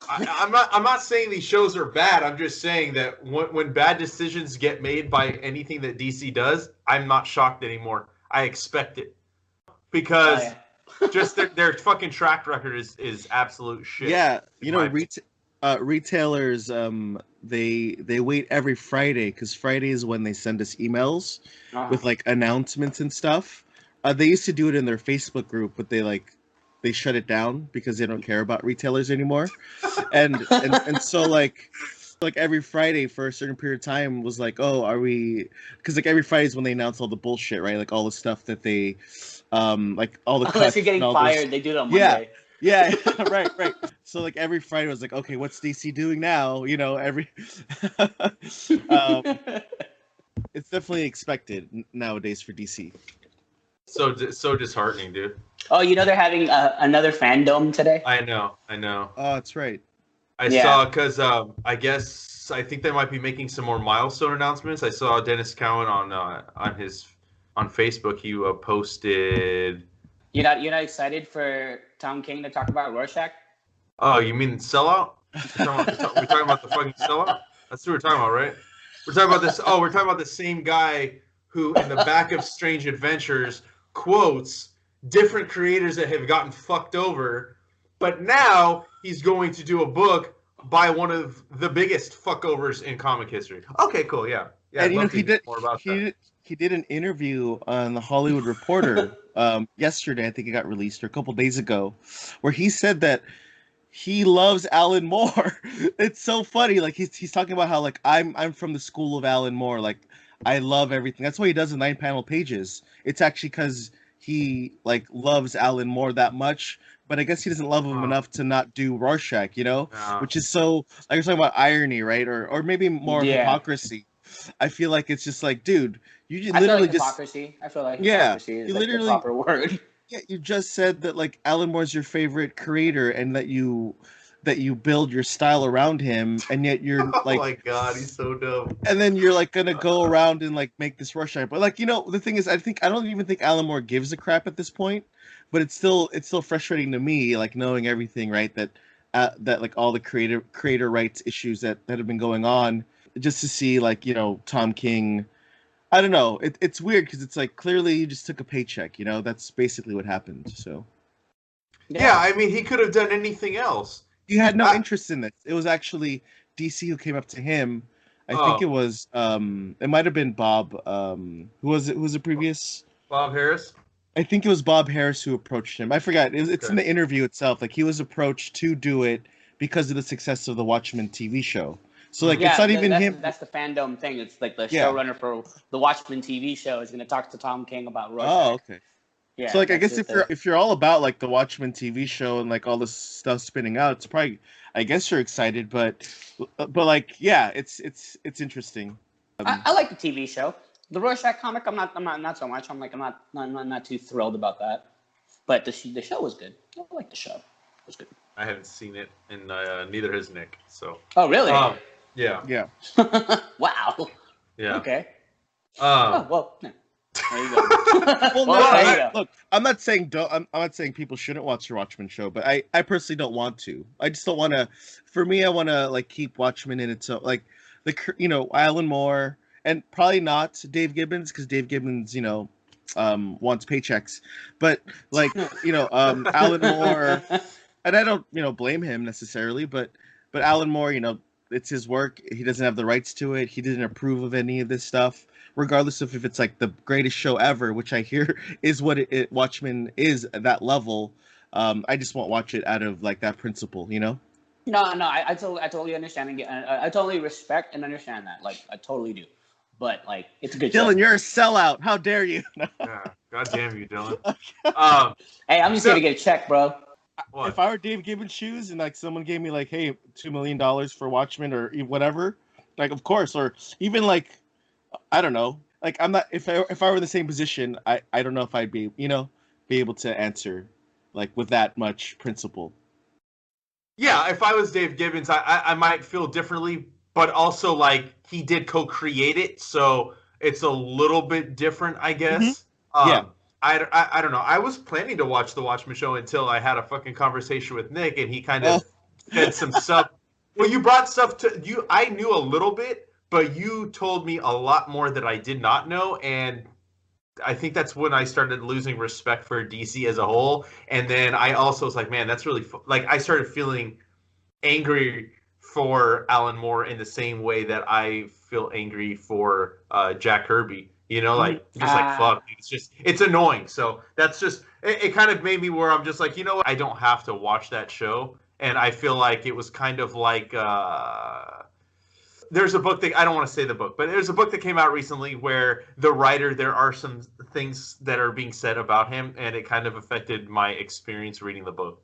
[SPEAKER 3] I'm not saying these shows are bad. I'm just saying that when bad decisions get made by anything that DC does, I'm not shocked anymore. I expect it. Because just their fucking track record is absolute shit.
[SPEAKER 4] Yeah, retailers they wait every Friday, because Friday is when they send us emails with like announcements and stuff. They used to do it in their Facebook group, but they shut it down because they don't care about retailers anymore. and so like every Friday for a certain period of time was like, oh, are we? Because like every Friday is when they announce all the bullshit, right? Like all the stuff that they. Like all the
[SPEAKER 2] unless you're getting fired, they do it on Monday.
[SPEAKER 4] Yeah, right. So like every Friday was like, okay, what's DC doing now? Every it's definitely expected nowadays for DC.
[SPEAKER 3] So disheartening, dude.
[SPEAKER 2] Oh, they're having another fandom today.
[SPEAKER 3] I know. Oh,
[SPEAKER 4] that's right.
[SPEAKER 3] I saw, because I think they might be making some more milestone announcements. I saw Dennis Cowan on Facebook. He posted. You're not
[SPEAKER 2] excited for Tom King to talk about Rorschach?
[SPEAKER 3] Oh, you mean Sellout? We're talking about the fucking Sellout? That's what we're talking about, right? We're talking about this. Oh, we're talking about the same guy who, in the back of Strange Adventures, quotes different creators that have gotten fucked over, but now he's going to do a book by one of the biggest fuckovers in comic history. Okay, cool, yeah.
[SPEAKER 4] And he did an interview on the Hollywood Reporter yesterday. I think it got released, or a couple days ago, where he said that he loves Alan Moore. It's so funny. Like he's talking about how like I'm from the school of Alan Moore. Like I love everything. That's why he does the 9-panel pages. It's actually because he like loves Alan Moore that much, but I guess he doesn't love him enough to not do Rorschach, you know, which is so like you're talking about irony, right? Or maybe more hypocrisy. I feel like it's just like, dude, you literally just
[SPEAKER 2] hypocrisy. I feel like hypocrisy is like the proper word.
[SPEAKER 4] Yeah, you just said that like Alan Moore's your favorite creator, and that you build your style around him, and yet you're like,
[SPEAKER 3] oh my god, he's so dumb.
[SPEAKER 4] And then you're like gonna go around and like make this Rorschach, but like, you know, the thing is, I don't even think Alan Moore gives a crap at this point, but it's still frustrating to me, like knowing everything, right? That like all the creator rights issues that have been going on, just to see like, you know, Tom King. I don't know. It's weird because it's like clearly you just took a paycheck. You know, that's basically what happened. So.
[SPEAKER 3] Yeah, I mean, he could have done anything else.
[SPEAKER 4] He had no interest in this. It was actually DC who came up to him. I think it was it might have been Bob. Who was it? Who was the previous?
[SPEAKER 3] Bob Harris.
[SPEAKER 4] I think it was Bob Harris who approached him. I forgot. It's in the interview itself. Like he was approached to do it because of the success of the Watchmen TV show. So like it's not even him.
[SPEAKER 2] That's the fandom thing. It's like the showrunner for the Watchmen TV show is going to talk to Tom King about Rorschach.
[SPEAKER 4] Oh, okay. Yeah. So like I guess if you're all about like the Watchmen TV show and like all this stuff spinning out, it's probably, I guess you're excited, but like yeah, it's interesting.
[SPEAKER 2] I like the TV show. The Rorschach comic, I'm not so much. I'm not too thrilled about that. But the show was good. I like the show. It was good.
[SPEAKER 3] I haven't seen it, and neither has Nick. So.
[SPEAKER 2] Oh really?
[SPEAKER 3] Yeah.
[SPEAKER 4] Yeah.
[SPEAKER 2] Wow.
[SPEAKER 3] Yeah.
[SPEAKER 2] Okay. Oh well. No. There you go.
[SPEAKER 4] Well, look, I'm not saying I'm not saying people shouldn't watch the Watchmen show, but I personally don't want to. I just don't want to. For me, I want to like keep Watchmen in its own, like Alan Moore, and probably not Dave Gibbons, because Dave Gibbons wants paychecks, but like Alan Moore, and I don't blame him necessarily, but Alan Moore, it's his work. He doesn't have the rights to it. He didn't approve of any of this stuff, regardless of if it's like the greatest show ever, which I hear is what Watchmen is at that level. I just won't watch it out of like that principle,
[SPEAKER 2] No, I totally understand. I totally respect and understand that. Like, I totally do. But like, it's a good
[SPEAKER 4] Dylan,
[SPEAKER 2] show.
[SPEAKER 4] You're a sellout. How dare you?
[SPEAKER 3] Yeah, God damn you, Dylan.
[SPEAKER 2] Hey, I'm just here to get a check, bro.
[SPEAKER 3] What?
[SPEAKER 4] If I were Dave Gibbons' shoes and like someone gave me like, hey, $2 million for Watchmen or whatever, like of course, or even like, I don't know, like I'm not, if I were in the same position, I don't know if I'd be able to answer like with that much principle.
[SPEAKER 3] Yeah, if I was Dave Gibbons, I might feel differently, but also like he did co-create it, so it's a little bit different, I guess.
[SPEAKER 4] Mm-hmm. Yeah.
[SPEAKER 3] I don't know. I was planning to watch the Watchmen show until I had a fucking conversation with Nick, and he kind of said some stuff. Well, you brought stuff to you. I knew a little bit, but you told me a lot more that I did not know, and I think that's when I started losing respect for DC as a whole. And then I also was like, man, that's really like I started feeling angry for Alan Moore in the same way that I feel angry for Jack Kirby. Like just like fuck. It's annoying. So that's just it kind of made me where I'm just like, what? I don't have to watch that show. And I feel like it was kind of like there's a book that I don't want to say the book, but there's a book that came out recently where the writer, there are some things that are being said about him, and it kind of affected my experience reading the book.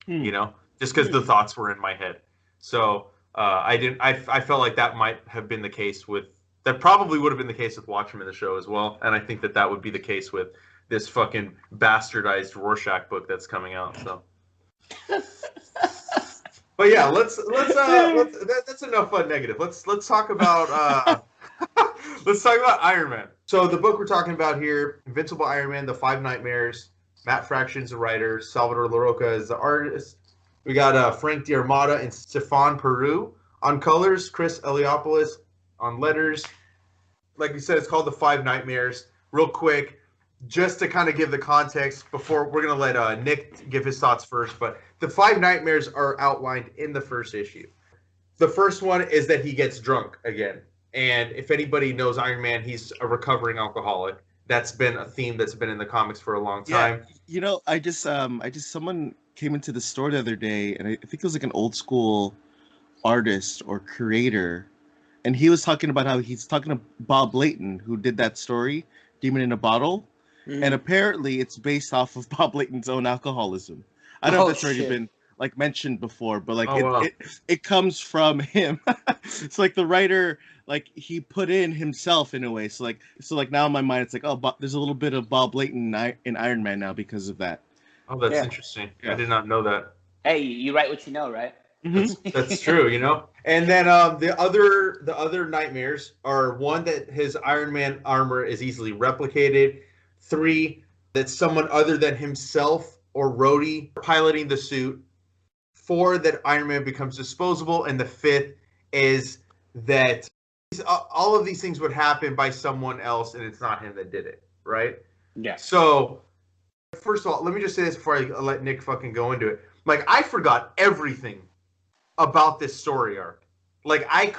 [SPEAKER 3] Just because the thoughts were in my head. So I felt like that might have been the case that probably would have been the case with Watchmen the show as well. And I think that would be the case with this fucking bastardized Rorschach book that's coming out. So, but yeah, let's that's enough negative. Let's talk about let's talk about Iron Man. So the book we're talking about here, Invincible Iron Man: The Five Nightmares. Matt Fraction's the writer. Salvador Larocca is the artist. We got Frank D'Armata and Stephane Pune on colors. Chris Eliopoulos on letters. Like we said, it's called The Five Nightmares. Real quick, just to kind of give the context before we're going to let Nick give his thoughts first, but the Five Nightmares are outlined in the first issue. The first one is that he gets drunk again. And if anybody knows Iron Man, he's a recovering alcoholic. That's been a theme that's been in the comics for a long time.
[SPEAKER 4] Yeah. I just someone came into the store the other day, and I think it was like an old school artist or creator, and he was talking about how he's talking to Bob Layton, who did that story, Demon in a Bottle, and apparently it's based off of Bob Layton's own alcoholism. I don't know if that's already been like mentioned before, but like it comes from him. It's like the writer, like he put in himself in a way. So like now in my mind, it's like, oh, there's a little bit of Bob Layton in Iron Man now because of that.
[SPEAKER 3] Oh, that's interesting. Yeah. I did not know that.
[SPEAKER 2] Hey, you write what you know, right?
[SPEAKER 3] That's true, you know. And then the other nightmares are 1, that his Iron Man armor is easily replicated. 3, that someone other than himself or Rhodey piloting the suit. 4, that Iron Man becomes disposable, and the 5th is that all of these things would happen by someone else, and it's not him that did it, right?
[SPEAKER 2] Yeah.
[SPEAKER 3] So, first of all, let me just say this before I let Nick fucking go into it. Like, I forgot everything about this story arc. Like, I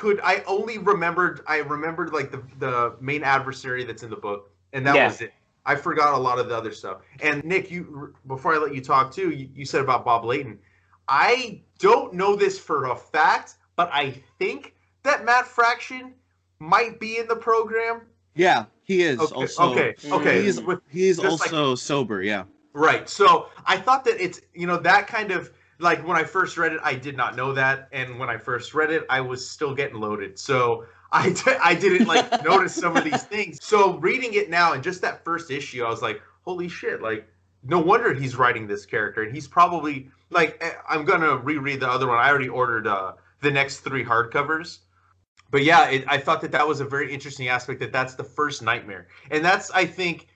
[SPEAKER 3] remembered like the main adversary that's in the book, and that was it. I forgot a lot of the other stuff. And Nick, before I let you talk too, you said about Bob Layton. I don't know this for a fact, but I think that Matt Fraction might be in the program.
[SPEAKER 4] Yeah, he is.
[SPEAKER 3] Okay.
[SPEAKER 4] He is also like, sober. Yeah.
[SPEAKER 3] Right. So I thought that it's that kind of like when I first read it, I did not know that, and when I first read it, I was still getting loaded. So I didn't like notice some of these things. So reading it now and just that first issue, I was like, holy shit! Like, no wonder he's writing this character, and he's probably like, I'm gonna reread the other one. I already ordered the next 3 hardcovers. But yeah, I thought that was a very interesting aspect. That's the first nightmare, and that's I think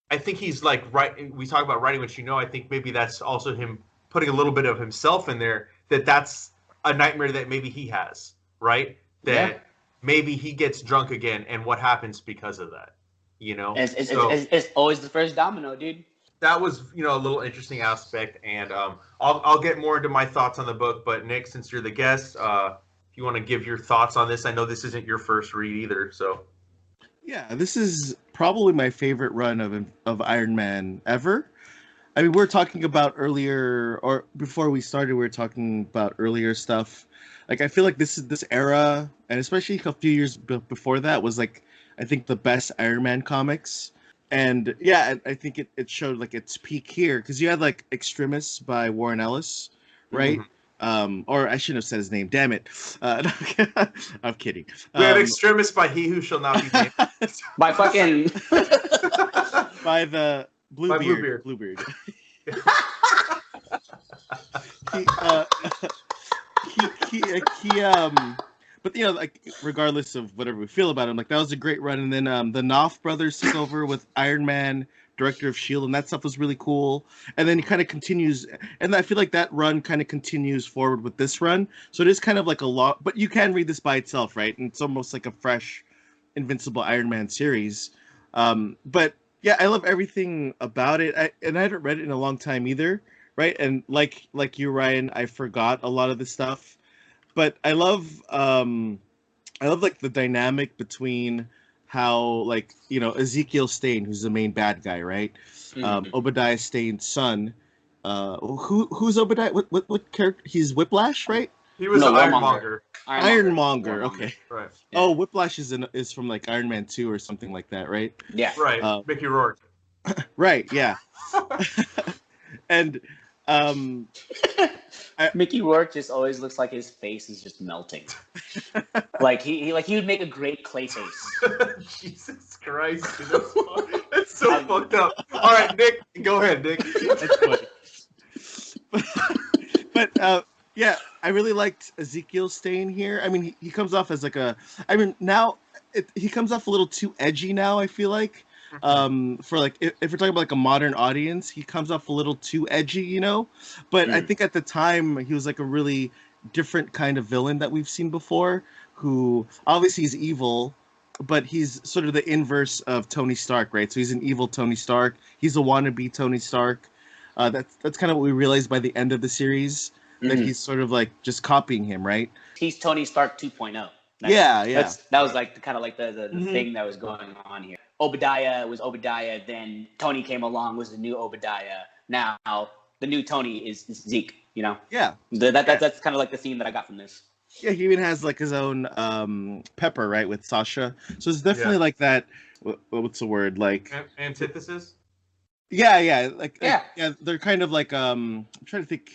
[SPEAKER 3] he's like right. We talk about writing what you know. I think maybe that's also him putting a little bit of himself in there. That's a nightmare that maybe he has, right? That maybe he gets drunk again, and what happens because of that?
[SPEAKER 2] It's always the first domino, dude.
[SPEAKER 3] That was a little interesting aspect, and I'll get more into my thoughts on the book. But Nick, since you're the guest, if you want to give your thoughts on this, I know this isn't your first read either, so.
[SPEAKER 4] Yeah, this is probably my favorite run of Iron Man ever. I mean, we're talking about earlier, or before we started, we were talking about earlier stuff. Like, I feel like this era, and especially a few years before that, was like, I think the best Iron Man comics. And yeah, I think it showed like its peak here, because you had like Extremis by Warren Ellis, right? Or I shouldn't have said his name. Damn it! I'm kidding.
[SPEAKER 3] We had Extremis by He Who Shall Not Be Named.
[SPEAKER 2] By fucking
[SPEAKER 4] by the Bluebeard. But like regardless of whatever we feel about him, like that was a great run. And then the Knopf brothers took over with Iron Man, Director of S.H.I.E.L.D., and that stuff was really cool. And then he kind of continues, and I feel like that run kind of continues forward with this run. So it is kind of like a lot, but you can read this by itself, right? And it's almost like a fresh Invincible Iron Man series. But yeah, I love everything about it. I haven't read it in a long time either, right? And like you, Ryan, I forgot a lot of the stuff. But I love like the dynamic between how like Ezekiel Stane, who's the main bad guy, right? Obadiah Stane's son. Who's Obadiah? What character? He's Whiplash, right?
[SPEAKER 3] He was Ironmonger.
[SPEAKER 4] Ironmonger. Okay.
[SPEAKER 3] Right.
[SPEAKER 4] Yeah. Oh, Whiplash is from like Iron Man 2 or something like that, right?
[SPEAKER 2] Yeah.
[SPEAKER 3] Right. Mickey Rourke.
[SPEAKER 4] Right. Yeah. And
[SPEAKER 2] Mickey Rourke just always looks like his face is just melting. like he would make a great clay face.
[SPEAKER 3] Jesus Christ, dude, that's so fucked up. All right, Nick, go ahead, Nick.
[SPEAKER 4] That's funny. But yeah, I really liked Ezekiel Stane here. I mean, he comes off as like he comes off a little too edgy now, I feel like. For like if we're talking about like a modern audience, he comes off a little too edgy, but I think at the time he was like a really different kind of villain that we've seen before, who obviously is evil, but he's sort of the inverse of Tony Stark, right? So he's an evil Tony Stark. He's a wannabe Tony Stark. That's kind of what we realized by the end of the series, that he's sort of like just copying him, right?
[SPEAKER 2] He's Tony Stark 2.0.
[SPEAKER 4] Yeah.
[SPEAKER 2] That was like kind of like the thing that was going on here. Obadiah was Obadiah, then Tony came along, was the new Obadiah. Now the new Tony is Zeke,
[SPEAKER 4] Yeah.
[SPEAKER 2] That's kind of like the theme that I got from this.
[SPEAKER 4] Yeah, he even has like his own pepper, right, with Sasha. So it's definitely like that. What's the word? Like
[SPEAKER 3] antithesis.
[SPEAKER 4] Yeah, yeah, they're kind of like I'm trying to think.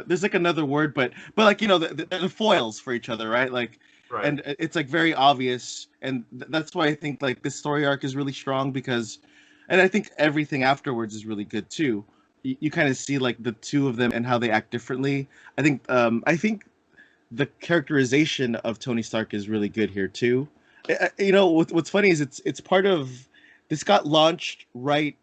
[SPEAKER 4] There's like another word, but like the foils for each other, right? Like,
[SPEAKER 3] right.
[SPEAKER 4] And it's like very obvious, and that's why I think like this story arc is really strong because, and I think everything afterwards is really good too. You kind of see like the two of them and how they act differently. I think the characterization of Tony Stark is really good here too. What's funny is it's part of this got launched right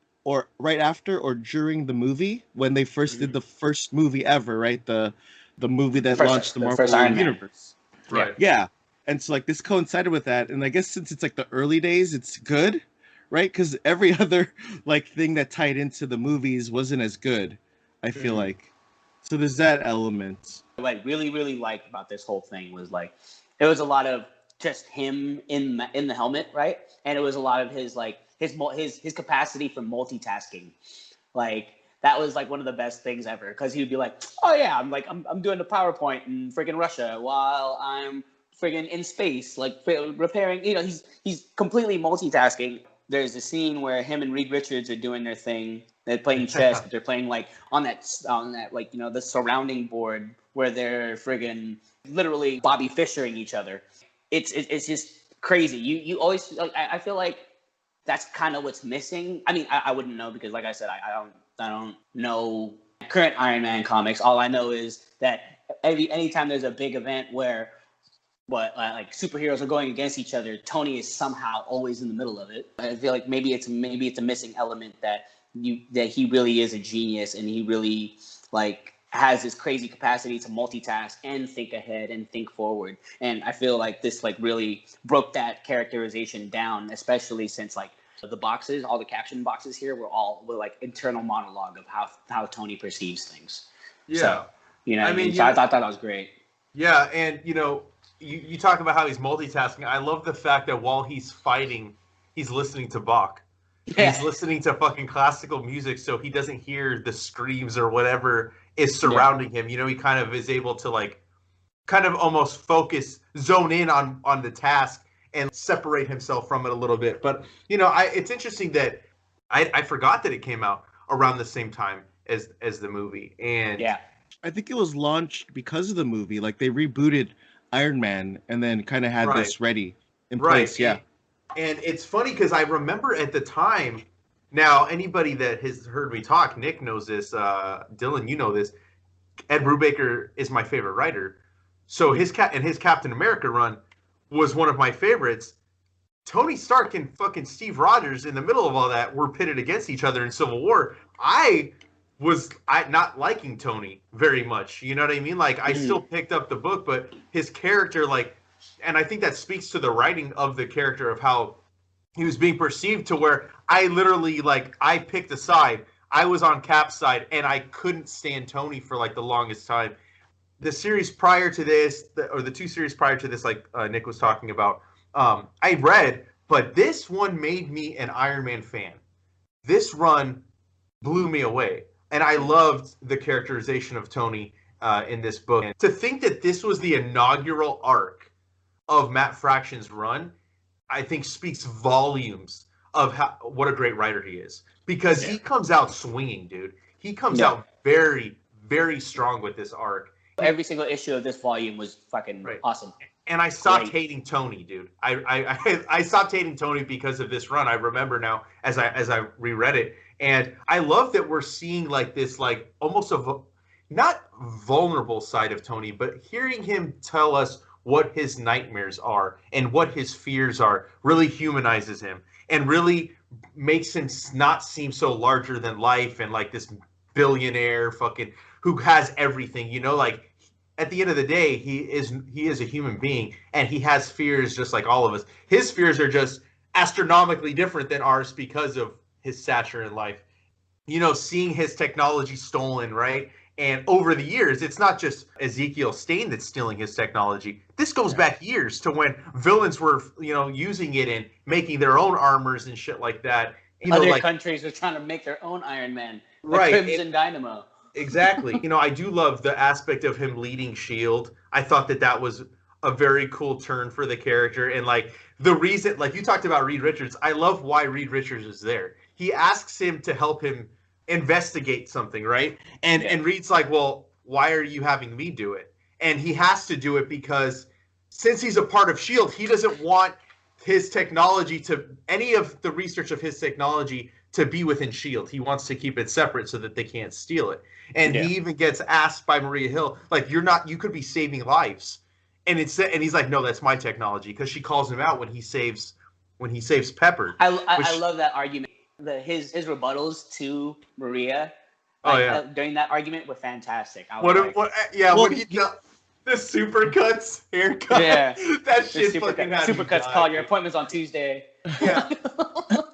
[SPEAKER 4] after or during the movie when they first did the first movie ever, right? The movie that launched the Marvel universe.
[SPEAKER 3] Right.
[SPEAKER 4] Yeah. And so like this coincided with that, and I guess since it's like the early days, it's good, right? Because every other like thing that tied into the movies wasn't as good, I feel like. So there's that element.
[SPEAKER 2] What I really liked about this whole thing was like it was a lot of just him in the helmet, right? And it was a lot of his like his capacity for multitasking. Like that was like one of the best things ever because he would be like, "Oh yeah, I'm doing the PowerPoint in friggin' Russia while I'm friggin' in space, like repairing." He's completely multitasking. There's a scene where him and Reed Richards are doing their thing. They're playing chess, but they're playing like on that like the surrounding board where they're friggin' literally Bobby Fishering each other. It's just crazy. You always like, I feel like that's kind of what's missing. I mean, I wouldn't know because like I said, I don't know current Iron Man comics. All I know is that anytime there's a big event where like superheroes are going against each other, Tony is somehow always in the middle of it. I feel like maybe it's a missing element that he really is a genius and he really like has this crazy capacity to multitask and think ahead and think forward. And I feel like this like really broke that characterization down, especially since like the boxes, all the caption boxes here were like internal monologue of how Tony perceives things.
[SPEAKER 3] Yeah.
[SPEAKER 2] So, I thought that was great.
[SPEAKER 3] Yeah, and you talk about how he's multitasking. I love the fact that while he's fighting, he's listening to Bach. Yeah. He's listening to fucking classical music so he doesn't hear the screams or whatever is surrounding him. He kind of is able to like kind of almost zone in on the task and separate himself from it a little bit. But, it's interesting that I forgot that it came out around the same time as the movie. And
[SPEAKER 2] yeah,
[SPEAKER 4] I think it was launched because of the movie. Like they rebooted Iron Man and then kind of had this ready in place. Yeah.
[SPEAKER 3] And it's funny because I remember at the time, now anybody that has heard me talk, Nick knows this, Dylan, you know this, Ed Brubaker is my favorite writer. So his Captain America run was one of my favorites. Tony Stark and fucking Steve Rogers in the middle of all that were pitted against each other in Civil War. I was not liking Tony very much. You know what I mean? Like I still picked up the book, but his character and I think that speaks to the writing of the character of how he was being perceived to where I literally I picked a side. I was on Cap's side and I couldn't stand Tony for like the longest time. The series prior to this, or the two series prior to this, like Nick was talking about, I read, but this one made me an Iron Man fan. This run blew me away. And I loved the characterization of Tony in this book. And to think that this was the inaugural arc of Matt Fraction's run, I think speaks volumes of what a great writer he is. Because he comes out swinging, dude. He comes out very, very strong with this arc.
[SPEAKER 2] Every single issue of this volume was fucking awesome.
[SPEAKER 3] And I stopped hating Tony, dude. I stopped hating Tony because of this run. I remember now as I reread it. And I love that we're seeing like this, like almost not vulnerable side of Tony, but hearing him tell us what his nightmares are and what his fears are really humanizes him and really makes him not seem so larger than life and like this billionaire fucking who has everything, like at the end of the day, he is a human being and he has fears just like all of us. His fears are just astronomically different than ours because of his stature in life. Seeing his technology stolen, right? And over the years, it's not just Ezekiel Stane that's stealing his technology. This goes back years to when villains were, using it and making their own armors and shit like that.
[SPEAKER 2] Other countries are trying to make their own Iron Man. Like Crimson Dynamo.
[SPEAKER 3] Exactly. I do love the aspect of him leading S.H.I.E.L.D. I thought that was a very cool turn for the character. And, like, the reason, like, you talked about Reed Richards. I love why Reed Richards is there. He asks him to help him investigate something, right? And Reed's like, well, why are you having me do it? And he has to do it because since he's a part of S.H.I.E.L.D., he doesn't want his technology any of the research of his technology to be within S.H.I.E.L.D. He wants to keep it separate so that they can't steal it. And he even gets asked by Maria Hill, like, you could be saving lives. And he's like, no, that's my technology, because she calls him out when he saves Pepper.
[SPEAKER 2] I love that argument. His rebuttals to Maria during that argument were fantastic.
[SPEAKER 3] The supercuts haircut.
[SPEAKER 2] Yeah,
[SPEAKER 3] that shit fucking
[SPEAKER 2] supercuts. Call your appointments on Tuesday.
[SPEAKER 3] Yeah.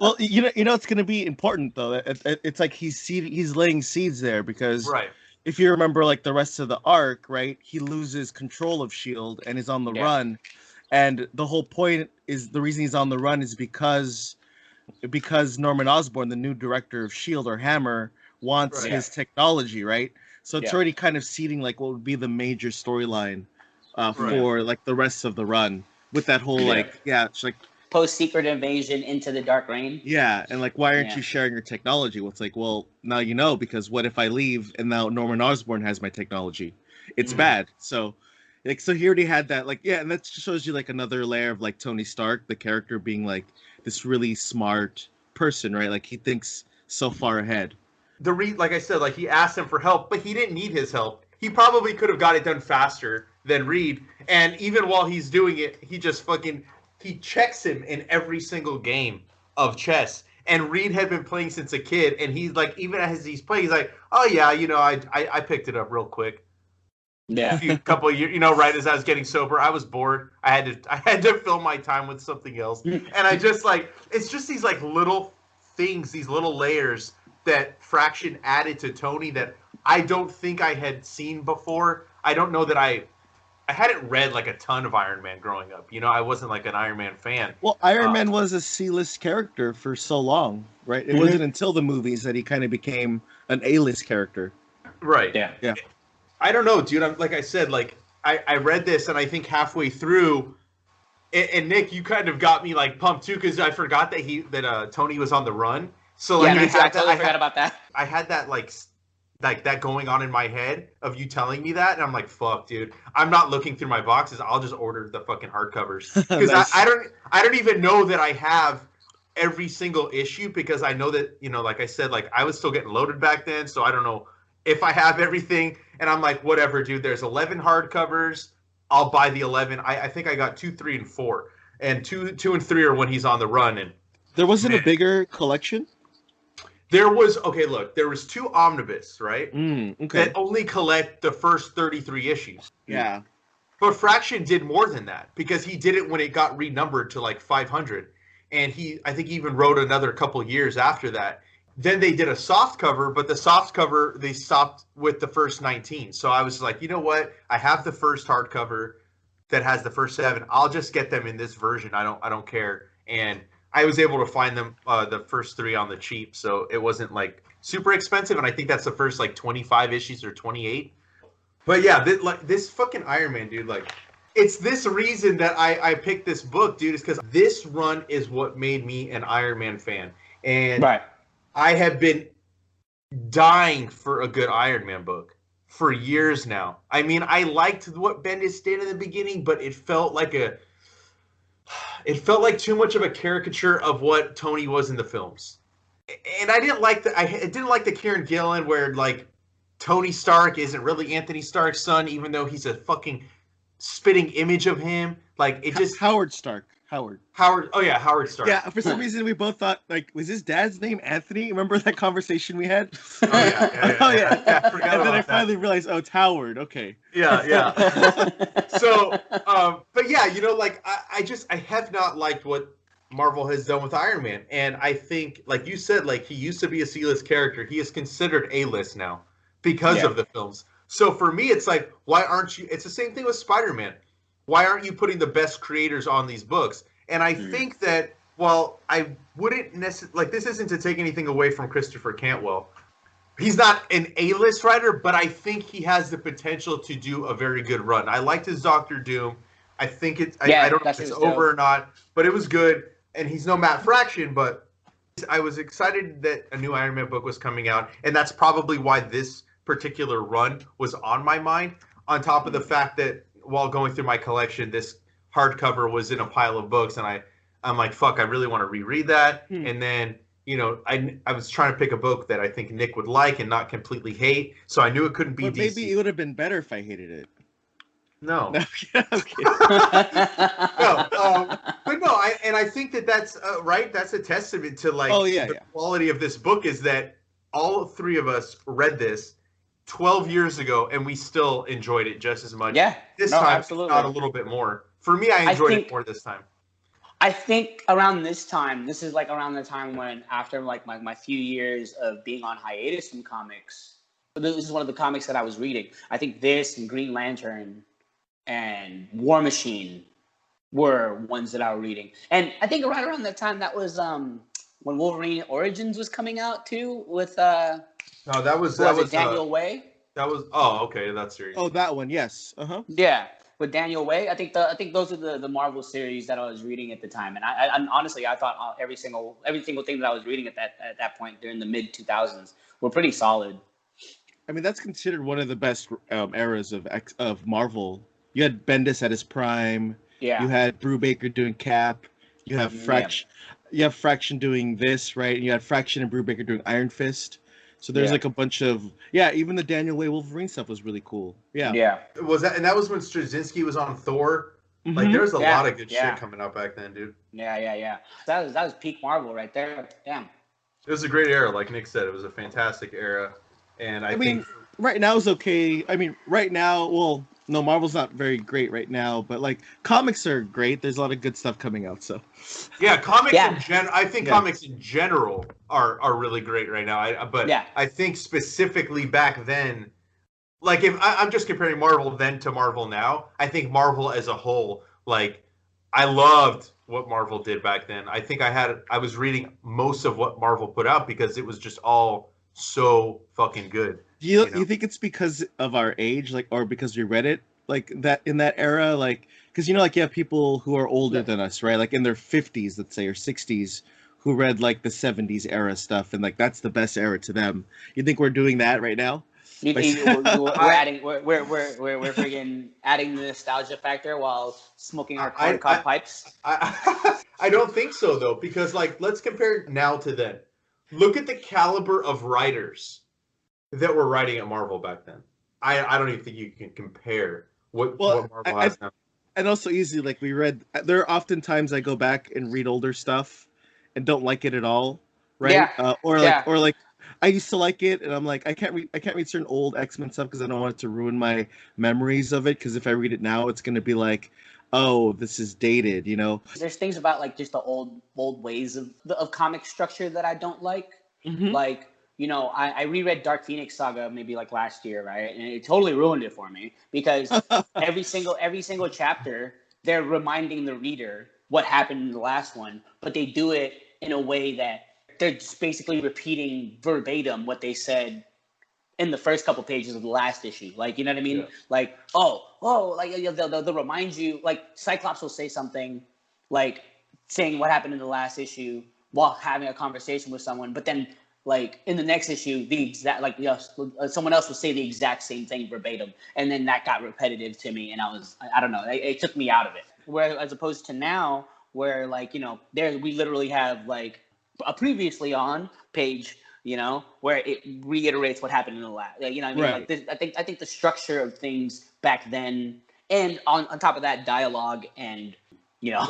[SPEAKER 4] Well, it's going to be important though. It's like he's laying seeds there, because if you remember, like, the rest of the arc, right? He loses control of S.H.I.E.L.D. and is on the run, and the whole point is the reason he's on the run is because Norman Osborn, the new director of S.H.I.E.L.D. or Hammer, wants his technology, right? So it's already kind of seeding like what would be the major storyline for like the rest of the run, with that whole it's like
[SPEAKER 2] post-Secret Invasion into the Dark Reign.
[SPEAKER 4] Yeah, and like, why aren't you sharing your technology? Well, it's like, well, now you know, because what if I leave and now Norman Osborn has my technology? It's bad. So, like, so he already had that, like, and that shows you like another layer of like Tony Stark, the character, being like this really smart person, right? Like, he thinks so far ahead.
[SPEAKER 3] Like I said, like, he asked him for help, but he didn't need his help. He probably could have got it done faster than Reed. And even while he's doing it, he just he checks him in every single game of chess. And Reed had been playing since a kid, and he's like, even as he's playing, he's like, oh yeah, I picked it up real quick.
[SPEAKER 2] Yeah.
[SPEAKER 3] A couple of years, right as I was getting sober, I was bored. I had to fill my time with something else. And I just, like, it's just these, like, little things, these little layers that Fraction added to Tony that I don't think I had seen before. I don't know that I hadn't read like a ton of Iron Man growing up. I wasn't like an Iron Man fan.
[SPEAKER 4] Well, Iron Man was a C-list character for so long, right? It wasn't until the movies that he kind of became an A-list character.
[SPEAKER 3] Right.
[SPEAKER 4] Yeah.
[SPEAKER 3] I don't know, dude. Like I said, like, I read this, and I think halfway through, and Nick, you kind of got me like pumped too, because I forgot that Tony was on the run. So, like,
[SPEAKER 2] I totally forgot about that.
[SPEAKER 3] I had that like that going on in my head of you telling me that, and I'm like, fuck, dude, I'm not looking through my boxes. I'll just order the fucking hardcovers, because nice. I don't even know that I have every single issue, because I know that, like I said, like, I was still getting loaded back then, so I don't know if I have everything. And I'm like, whatever, dude. There's 11 hardcovers. I'll buy the 11. I think I got 2, 3, and 4, and 2 and 3 are when he's on the run. And
[SPEAKER 4] there wasn't a bigger collection.
[SPEAKER 3] There was there was 2 omnibus, right?
[SPEAKER 4] Okay.
[SPEAKER 3] That only collect the first 33 issues.
[SPEAKER 4] Yeah.
[SPEAKER 3] But Fraction did more than that, because he did it when it got renumbered to like 500. And I think he even wrote another couple years after that. Then they did a soft cover, but the soft cover, they stopped with the first 19. So I was like, you know what? I have the first hardcover that has the first 7. I'll just get them in this version. I don't care. And I was able to find them, the first 3 on the cheap, so it wasn't like super expensive. And I think that's the first like 25 issues or 28. But yeah, this fucking Iron Man, dude, like, it's this reason that I picked this book, dude, is because this run is what made me an Iron Man fan. And I have been dying for a good Iron Man book for years now. I mean, I liked what Bendis did in the beginning, but it felt like too much of a caricature of what Tony was in the films. And I didn't like the Kieran Gillen, where, like, Tony Stark isn't really Anthony Stark's son, even though he's a fucking spitting image of him. Like, it just
[SPEAKER 4] Howard Stark. Howard.
[SPEAKER 3] Oh yeah, Howard Stark.
[SPEAKER 4] Yeah, for some reason we both thought, like, was his dad's name Anthony? Remember that conversation we had?
[SPEAKER 3] Oh yeah.
[SPEAKER 4] And then I finally realized, oh, it's Howard. Okay.
[SPEAKER 3] Yeah. So, but yeah, like, I have not liked what Marvel has done with Iron Man, and I think, like you said, like, he used to be a C-list character. He is considered A-list now because of the films. So for me, it's like, why aren't you? It's the same thing with Spider-Man. Why aren't you putting the best creators on these books? And I think that, while I wouldn't necessarily, like, this isn't to take anything away from Christopher Cantwell, he's not an A-list writer, but I think he has the potential to do a very good run. I liked his Doctor Doom. I think it's I don't know if it's over or not, but it was good. And he's no Matt Fraction, but I was excited that a new Iron Man book was coming out, and that's probably why this particular run was on my mind. On top of the fact that while going through my collection, this hardcover was in a pile of books, and I'm like, fuck, I really want to reread that. And then, you know, I was trying to pick a book that I think Nick would like and not completely hate, so I knew it couldn't be DC.
[SPEAKER 4] Maybe it would have been better if I hated it.
[SPEAKER 3] No.
[SPEAKER 4] Okay.
[SPEAKER 3] No, but no, I think that's right. That's a testament to like the quality of this book is that all three of us read this 12 years ago and we still enjoyed it just as much.
[SPEAKER 2] Yeah,
[SPEAKER 3] this time, absolutely. Not a little bit more. For me, I enjoyed it more this time.
[SPEAKER 2] I think around this time, this is like around the time when after like my few years of being on hiatus from comics, this is one of the comics that I was reading. I think this and Green Lantern and War Machine were ones that I was reading. And I think right around that time, that was when Wolverine Origins was coming out too with
[SPEAKER 3] no, that was
[SPEAKER 2] Daniel Way.
[SPEAKER 3] That was that's series.
[SPEAKER 4] Oh, that one, yes.
[SPEAKER 2] Yeah, with Daniel Way. I think those are the Marvel series that I was reading at the time. And I honestly I thought every single thing that I was reading at that point during the mid 2000s were pretty solid.
[SPEAKER 4] I mean, that's considered one of the best eras of Marvel. You had Bendis at his prime.
[SPEAKER 2] Yeah.
[SPEAKER 4] You had Brubaker doing Cap. You have Fraction. Yeah. You have Fraction doing this, right? And you had Fraction and Brubaker doing Iron Fist. So there's like a bunch of even the Daniel Way Wolverine stuff was really cool. Yeah.
[SPEAKER 2] Yeah.
[SPEAKER 3] That was when Straczynski was on Thor? Mm-hmm. Like there's a lot of good shit coming out back then, dude.
[SPEAKER 2] Yeah. That was peak Marvel right there. Damn.
[SPEAKER 3] It was a great era, like Nick said. It was a fantastic era. And I think
[SPEAKER 4] right now is okay. I mean, right now, well, no, Marvel's not very great right now, but like comics are great. There's a lot of good stuff coming out. So,
[SPEAKER 3] comics I think comics in general are really great right now. I think specifically back then, like if I'm just comparing Marvel then to Marvel now, I think Marvel as a whole, like I loved what Marvel did back then. I think I was reading most of what Marvel put out because it was just all so fucking good.
[SPEAKER 4] You think it's because of our age, like, or because we read it like that in that era, like, because you have people who are older than us, right? Like in their 50s, let's say, or 60s, who read like the 70s era stuff, and like that's the best era to them. You think we're doing that right now?
[SPEAKER 2] We're friggin' adding the nostalgia factor while smoking our corncob pipes.
[SPEAKER 3] I don't think so though, because like let's compare now to then. Look at the caliber of writers that were writing at Marvel back then. I don't even think you can compare what Marvel has now.
[SPEAKER 4] And also easily, like there are often times I go back and read older stuff and don't like it at all, right?
[SPEAKER 2] Yeah.
[SPEAKER 4] Or like I used to like it, and I'm like I can't read certain old X-Men stuff because I don't want it to ruin my memories of it. Because if I read it now, it's going to be like, oh, this is dated,
[SPEAKER 2] There's things about like just the old ways of comic structure that I don't like.
[SPEAKER 4] Mm-hmm.
[SPEAKER 2] Like, I reread Dark Phoenix Saga maybe like last year, right? And it totally ruined it for me because every single chapter they're reminding the reader what happened in the last one, but they do it in a way that they're just basically repeating verbatim what they said in the first couple pages of the last issue. Like, you know what I mean? Yeah. Like, like they'll remind you, like Cyclops will say something like saying what happened in the last issue while having a conversation with someone, but then like in the next issue, someone else will say the exact same thing verbatim, and then that got repetitive to me, and I don't know, it took me out of it. Where as opposed to now, where like we literally have like a previously on page, where it reiterates what happened in the last. What I mean?
[SPEAKER 4] Right.
[SPEAKER 2] Like I think the structure of things back then, and on top of that, dialogue and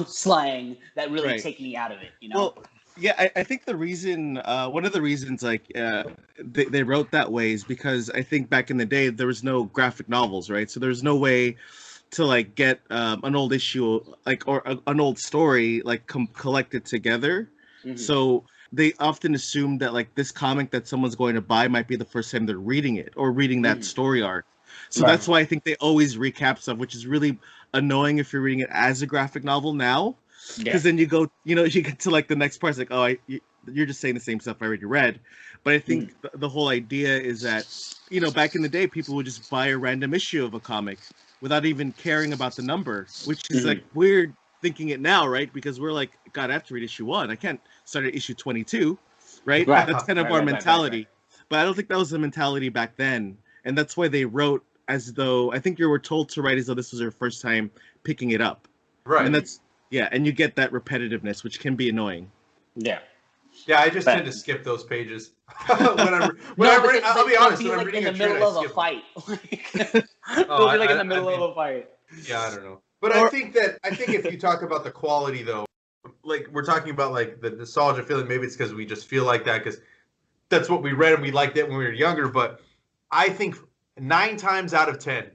[SPEAKER 2] slang that really take me out of it.
[SPEAKER 4] Well, yeah, I think the reason, one of the reasons, like, they wrote that way is because I think back in the day there was no graphic novels, right? So there's no way to like get an old issue, like, or an old story, like, collected together. Mm-hmm. So they often assume that like this comic that someone's going to buy might be the first time they're reading it or reading that story arc. So that's why I think they always recap stuff, which is really annoying if you're reading it as a graphic novel now. Because then you go, you get to like the next part, it's like, you're just saying the same stuff I already read. But I think the whole idea is that, you know, back in the day, people would just buy a random issue of a comic without even caring about the number, which is like weird thinking it now, right? Because we're like, God, I have to read issue 1. I can't start at issue 22, right? That's kind of our mentality. But I don't think that was the mentality back then. And that's why they wrote as though, I think you were told to write as though this was your first time picking it up.
[SPEAKER 3] Right.
[SPEAKER 4] And that's, yeah, and you get that repetitiveness, which can be annoying.
[SPEAKER 2] Yeah.
[SPEAKER 3] Yeah, I just tend to skip those pages. I'll be honest, when I'm reading
[SPEAKER 2] in the middle of a fight. We'll be like in the middle of a fight.
[SPEAKER 3] Yeah, I don't know. But I think if you talk about the quality, though, like we're talking about like the nostalgia feeling, maybe it's because we just feel like that because that's what we read and we liked it when we were younger. But I think 9 times out of 10,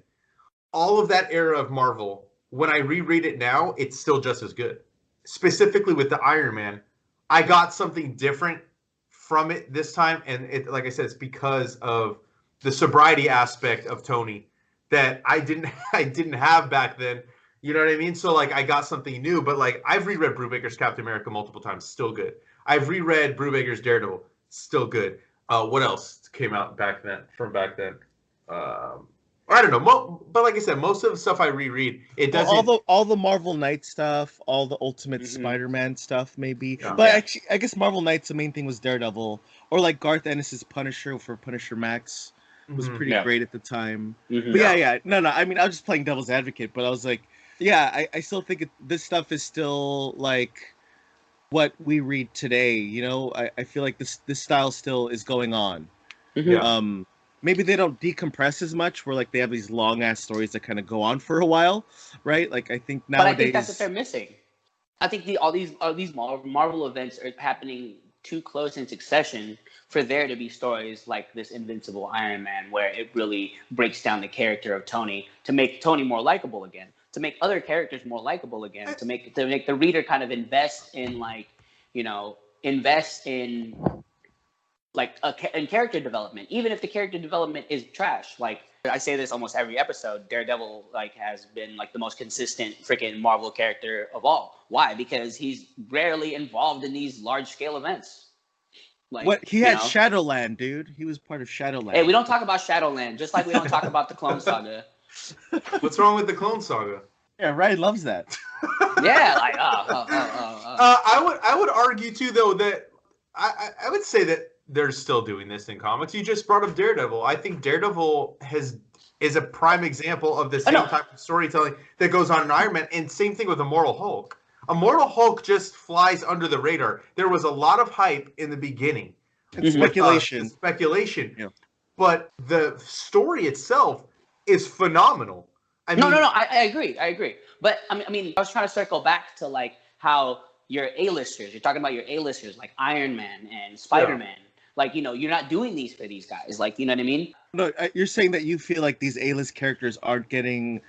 [SPEAKER 3] all of that era of Marvel, when I reread it now, it's still just as good. Specifically with the Iron Man, I got something different from it this time, and it, like I said, it's because of the sobriety aspect of Tony that I didn't have back then. You know what I mean? So like I got something new, but like I've reread Brubaker's Captain America multiple times, still good. I've reread Brubaker's Daredevil, still good. What else came out back then? I don't know, but like I said, most of the stuff I reread, it doesn't.
[SPEAKER 4] All the Marvel Knights stuff, all the Ultimate Spider-Man stuff, maybe. Yeah. But actually, I guess Marvel Knights, the main thing was Daredevil, or like Garth Ennis's Punisher for Punisher Max was pretty great at the time. But no. I mean, I was just playing devil's advocate, but I was like, yeah, I still think this stuff is still like what we read today. You know, I feel like this style still is going on. Maybe they don't decompress as much, where like they have these long ass stories that kind of go on for a while, right? Like I think nowadays.
[SPEAKER 2] But I think that's what they're missing. I think all these Marvel events are happening too close in succession for there to be stories like this Invincible Iron Man, where it really breaks down the character of Tony to make Tony more likable again, to make other characters more likable again, to make the reader kind of invest in in character development, even if the character development is trash. Like I say this almost every episode, Daredevil has been the most consistent freaking Marvel character of all. Why? Because he's rarely involved in these large scale events.
[SPEAKER 4] He had Shadowland, dude. He was part of Shadowland.
[SPEAKER 2] Hey, we don't talk about Shadowland, just like we don't talk about the Clone Saga.
[SPEAKER 3] What's wrong with the Clone Saga?
[SPEAKER 4] Yeah, Ryan loves that.
[SPEAKER 2] Yeah,
[SPEAKER 3] I would argue too, though, that I would say that they're still doing this in comics. You just brought up Daredevil. I think Daredevil is a prime example of the same type of storytelling that goes on in Iron Man, and same thing with Immortal Hulk. Immortal Hulk just flies under the radar. There was a lot of hype in the beginning.
[SPEAKER 4] And speculation.
[SPEAKER 3] Yeah. But the story itself is phenomenal.
[SPEAKER 2] I agree. But I mean, I was trying to circle back to how your A-listers, you're talking about your A-listers like Iron Man and Spider-Man. Yeah. You're not doing these for these guys. You know what I mean?
[SPEAKER 4] No, you're saying that you feel like these A-list characters aren't getting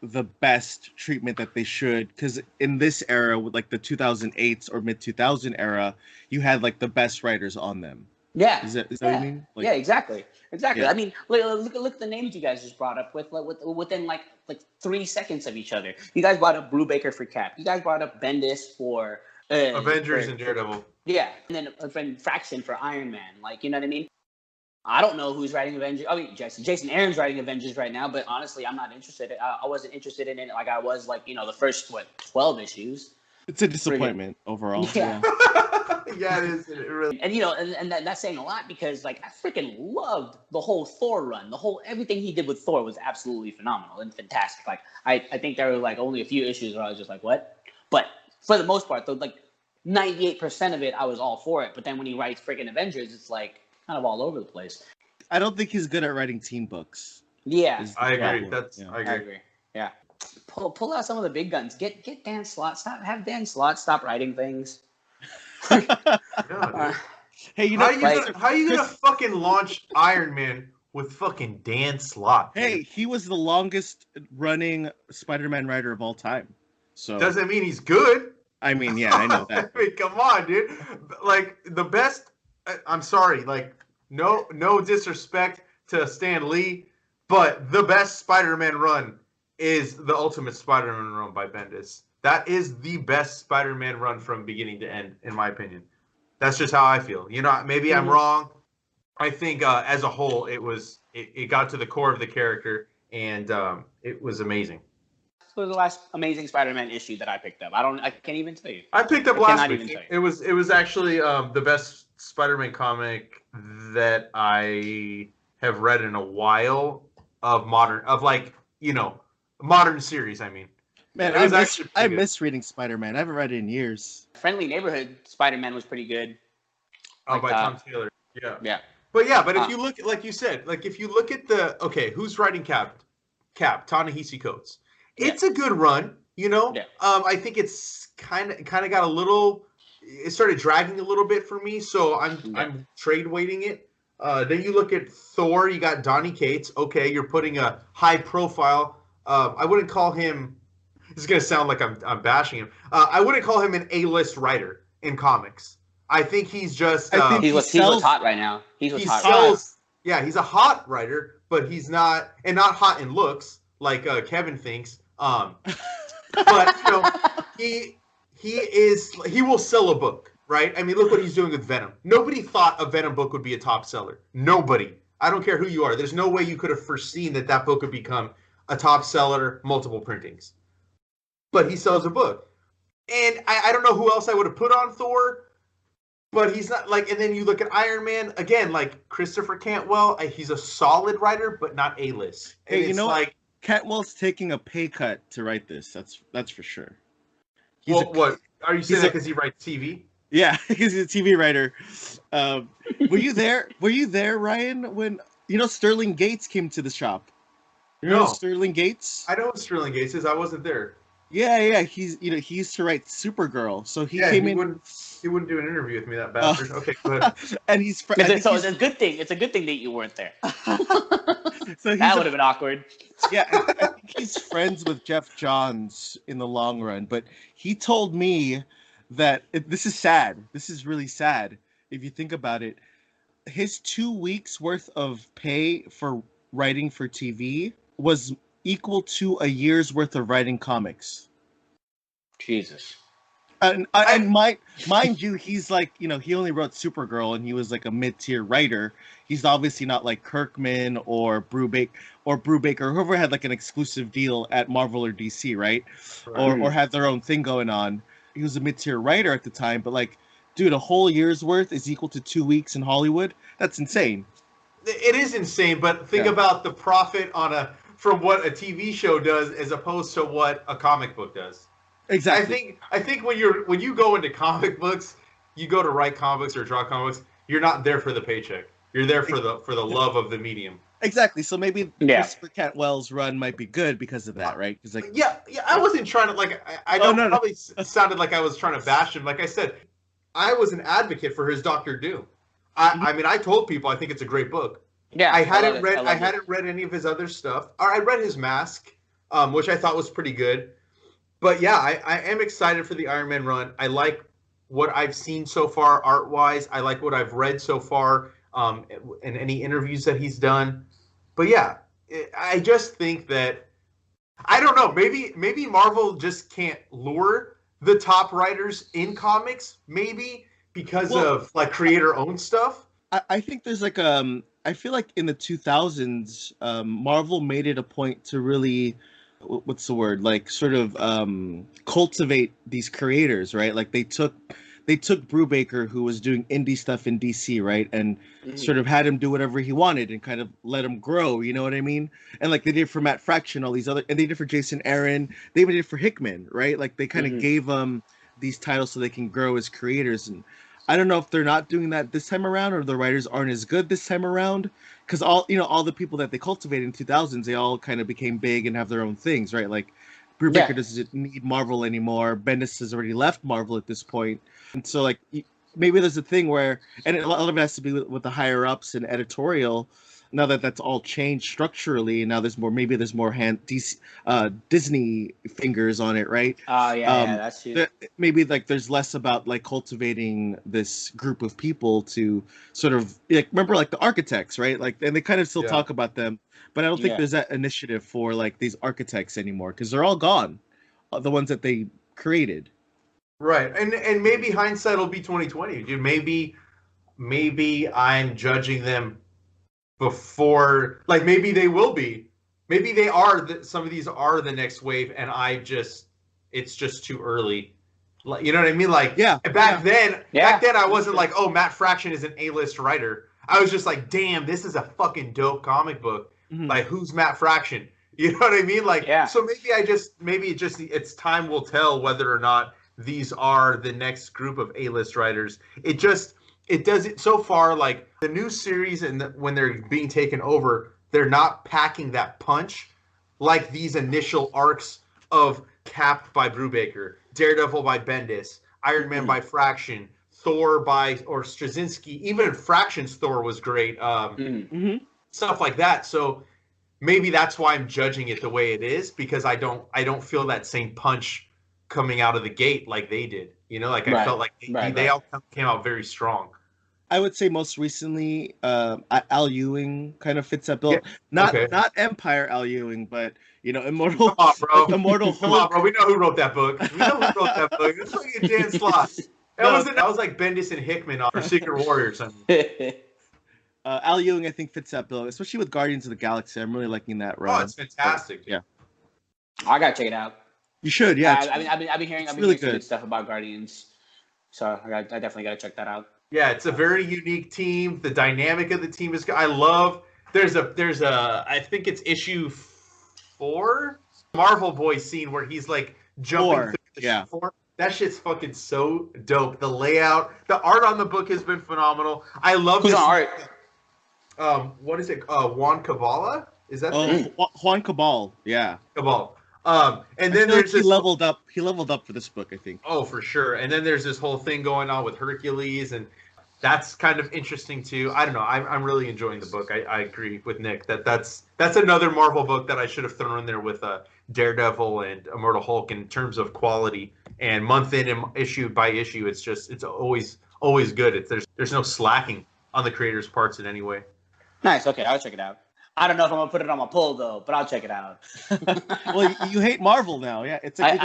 [SPEAKER 4] the best treatment that they should, because in this era with the 2008s or mid-2000 era, you had the best writers on them.
[SPEAKER 2] Yeah.
[SPEAKER 4] Is that what you mean?
[SPEAKER 2] Yeah, exactly. Yeah.
[SPEAKER 4] I
[SPEAKER 2] mean, look at the names you guys just brought up within 3 seconds of each other. You guys brought up Brubaker for Cap. You guys brought up Bendis for
[SPEAKER 3] Avengers and Daredevil.
[SPEAKER 2] Yeah, and then a friend Fraction for Iron Man. You know what I mean? I don't know who's writing Avengers. I mean, Jason Aaron's writing Avengers right now, but honestly, I'm not interested. I wasn't interested in it like I was the first 12 issues.
[SPEAKER 4] It's a disappointment overall.
[SPEAKER 2] Yeah.
[SPEAKER 3] Yeah, it is. It really.
[SPEAKER 2] And and that's saying a lot, because I freaking loved the whole Thor run. Everything he did with Thor was absolutely phenomenal and fantastic. I think there were only a few issues where I was just what? But for the most part, though, 98% of it, I was all for it. But then when he writes freaking Avengers, it's kind of all over the place.
[SPEAKER 4] I don't think he's good at writing team books.
[SPEAKER 2] Yeah,
[SPEAKER 3] I agree.
[SPEAKER 2] I agree. Yeah, pull out some of the big guns. Get Dan Slott. Have Dan Slott stop writing things.
[SPEAKER 3] Hey, how are you gonna fucking launch Iron Man with fucking Dan Slott?
[SPEAKER 4] Dude? Hey, he was the longest running Spider-Man writer of all time. So
[SPEAKER 3] doesn't mean he's good.
[SPEAKER 4] I mean, yeah, I know that.
[SPEAKER 3] I mean, come on, dude. The best. I'm sorry. No disrespect to Stan Lee, but the best Spider-Man run is the Ultimate Spider-Man run by Bendis. That is the best Spider-Man run from beginning to end, in my opinion. That's just how I feel. You know, maybe I'm wrong. I think as a whole, it got to the core of the character, and it was amazing.
[SPEAKER 2] This was the last Amazing Spider-Man issue that I picked up. I can't even tell you.
[SPEAKER 3] I picked up last week. It was actually the best Spider-Man comic that I have read in a while of modern series. I mean,
[SPEAKER 4] man, I miss reading Spider-Man. I haven't read it in years.
[SPEAKER 2] Friendly Neighborhood Spider-Man was pretty good.
[SPEAKER 3] By Tom Taylor. Yeah.
[SPEAKER 2] Yeah.
[SPEAKER 3] But if you look, like you said, if you look at who's writing Cap, Ta-Nehisi Coates. It's a good run, you know. Yeah. I think it's kind of got a little. It started dragging a little bit for me, so I'm trade weighting it. Then you look at Thor. You got Donny Cates. Okay, you're putting a high profile. I wouldn't call him. This is gonna sound like I'm bashing him. I wouldn't call him an A-list writer in comics. I think he's just.
[SPEAKER 2] He's what's hot right now. He's
[SPEAKER 3] a hot writer, but he's not hot in looks like Kevin thinks. But you know, he will sell a book, right? I mean, look what he's doing with Venom. Nobody thought a Venom book would be a top seller. Nobody. I don't care who you are. There's no way you could have foreseen that book would become a top seller, multiple printings. But he sells a book. And I don't know who else I would have put on Thor, but he's not and then you look at Iron Man, again, like Christopher Cantwell, he's a solid writer, but not A-list.
[SPEAKER 4] Hey, you know what? Cantwell's taking a pay cut to write this. That's for sure.
[SPEAKER 3] What? Are you saying that because he writes TV?
[SPEAKER 4] Yeah, he's a TV writer. Were you there? Were you there, Ryan, when Sterling Gates came to the shop? You know Sterling Gates?
[SPEAKER 3] I know what Sterling Gates is. I wasn't there.
[SPEAKER 4] Yeah. He used to write Supergirl, so he came in.
[SPEAKER 3] He wouldn't do an interview with me, that bastard. Okay, go ahead.
[SPEAKER 4] And he's
[SPEAKER 2] so it's a good thing. It's a good thing that you weren't there. So that would have been awkward.
[SPEAKER 4] Yeah, I think he's friends with Jeff Johns in the long run, but he told me that this is sad. This is really sad if you think about it. His 2 weeks worth of pay for writing for TV was equal to a year's worth of writing comics.
[SPEAKER 2] Jesus.
[SPEAKER 4] And mind you, he's like, he only wrote Supergirl and he was like a mid-tier writer. He's obviously not like Kirkman or Brubaker or whoever had like an exclusive deal at Marvel or DC, right? Or had their own thing going on. He was a mid-tier writer at the time, but like, dude, a whole year's worth is equal to 2 weeks in Hollywood. That's insane.
[SPEAKER 3] It is insane, but think about the profit from what a TV show does as opposed to what a comic book does.
[SPEAKER 4] Exactly.
[SPEAKER 3] I think when you go into comic books, you go to write comics or draw comics, you're not there for the paycheck. You're there for the love of the medium.
[SPEAKER 4] Exactly. So maybe Christopher Cantwell's run might be good because of that, right? Because
[SPEAKER 3] I wasn't trying to probably sounded like I was trying to bash him. Like I said, I was an advocate for his Doctor Doom. I mean, I told people I think it's a great book.
[SPEAKER 2] Yeah,
[SPEAKER 3] I hadn't read any of his other stuff. Or I read his Mask, which I thought was pretty good. But yeah, I am excited for the Iron Man run. I like what I've seen so far art-wise. I like what I've read so far in any interviews that he's done. But yeah, I just think that, I don't know, maybe Marvel just can't lure the top writers in comics, maybe because of like creator-owned stuff.
[SPEAKER 4] I think there's like I feel like in the 2000s, Marvel made it a point to really, what's the word, like sort of cultivate these creators, right? Like they took Brubaker, who was doing indie stuff in DC, right, and sort of had him do whatever he wanted and kind of let him grow, you know what I mean? And like they did for Matt Fraction, all these other, and they did for Jason Aaron, they even did for Hickman, right? Like they kind of gave them these titles so they can grow as creators. And I don't know if they're not doing that this time around, or the writers aren't as good this time around, because all the people that they cultivated in 2000s, they all kind of became big and have their own things, right? Like Brubaker doesn't need Marvel anymore. Bendis has already left Marvel at this point, and so like maybe there's a thing where, and a lot of it has to be with the higher ups and editorial. Now that that's all changed structurally, and now there's more Disney fingers on it, right?
[SPEAKER 2] Oh yeah, that's true.
[SPEAKER 4] Maybe like there's less about like cultivating this group of people to sort of like, remember like the architects, right? Like, and they kind of still talk about them, but I don't think there's that initiative for like these architects anymore because they're all gone, the ones that they created.
[SPEAKER 3] Right, and maybe hindsight will be 2020, dude. Maybe I'm judging them before, like maybe they will be, maybe they are. Some of these are the next wave, and it's just too early. Like, you know what I mean? Like, back then, I wasn't like, oh, Matt Fraction is an A-list writer. I was just like, damn, this is a fucking dope comic book. Mm-hmm. Like, who's Matt Fraction? You know what I mean? Like, so maybe it's time will tell whether or not these are the next group of A-list writers. It does it so far. Like the new series, and when they're being taken over, they're not packing that punch like these initial arcs of Cap by Brubaker, Daredevil by Bendis, Iron Man by Fraction, Thor by Straczynski. Even Fraction's Thor was great. Stuff like that. So maybe that's why I'm judging it the way it is, because I don't feel that same punch coming out of the gate like they did. You know, like I felt like they all came out very strong.
[SPEAKER 4] I would say most recently, Al Ewing kind of fits that bill. Yeah. Not Empire Al Ewing, but you know, Immortal.
[SPEAKER 3] Come on, bro.
[SPEAKER 4] Immortal
[SPEAKER 3] Come on, bro. We know who wrote that book. It's fucking Dan Slott. That was like Bendis and Hickman for Secret Warrior or something.
[SPEAKER 4] Al Ewing, I think, fits that bill, especially with Guardians of the Galaxy. I'm really liking that run.
[SPEAKER 3] Oh, it's fantastic.
[SPEAKER 4] Yeah,
[SPEAKER 2] I gotta check it out.
[SPEAKER 4] You should, yeah.
[SPEAKER 2] I've been hearing really good stuff about Guardians, so I definitely gotta check that out.
[SPEAKER 3] Yeah, it's a very unique team. The dynamic of the team is. I love. There's a. I think it's issue 4, Marvel Boy scene where he's like jumping through the form. That shit's fucking so dope. The layout, the art on the book has been phenomenal. I love
[SPEAKER 2] this art.
[SPEAKER 3] What is it? Juan Cabala? Is that?
[SPEAKER 4] Juan Cabal. Yeah.
[SPEAKER 3] Cabal. And then there's
[SPEAKER 4] he leveled up. He leveled up for this book, I think.
[SPEAKER 3] Oh, for sure. And then there's this whole thing going on with Hercules, and that's kind of interesting too. I don't know. I'm really enjoying the book. I agree with Nick that's another Marvel book that I should have thrown in there with Daredevil and Immortal Hulk in terms of quality and month in and issue by issue. It's always good. There's no slacking on the creators' parts in any way.
[SPEAKER 2] Nice. Okay, I'll check it out. I don't know if I'm gonna put it on my pull though, but I'll check it out.
[SPEAKER 4] Well, you hate Marvel now, yeah? It's like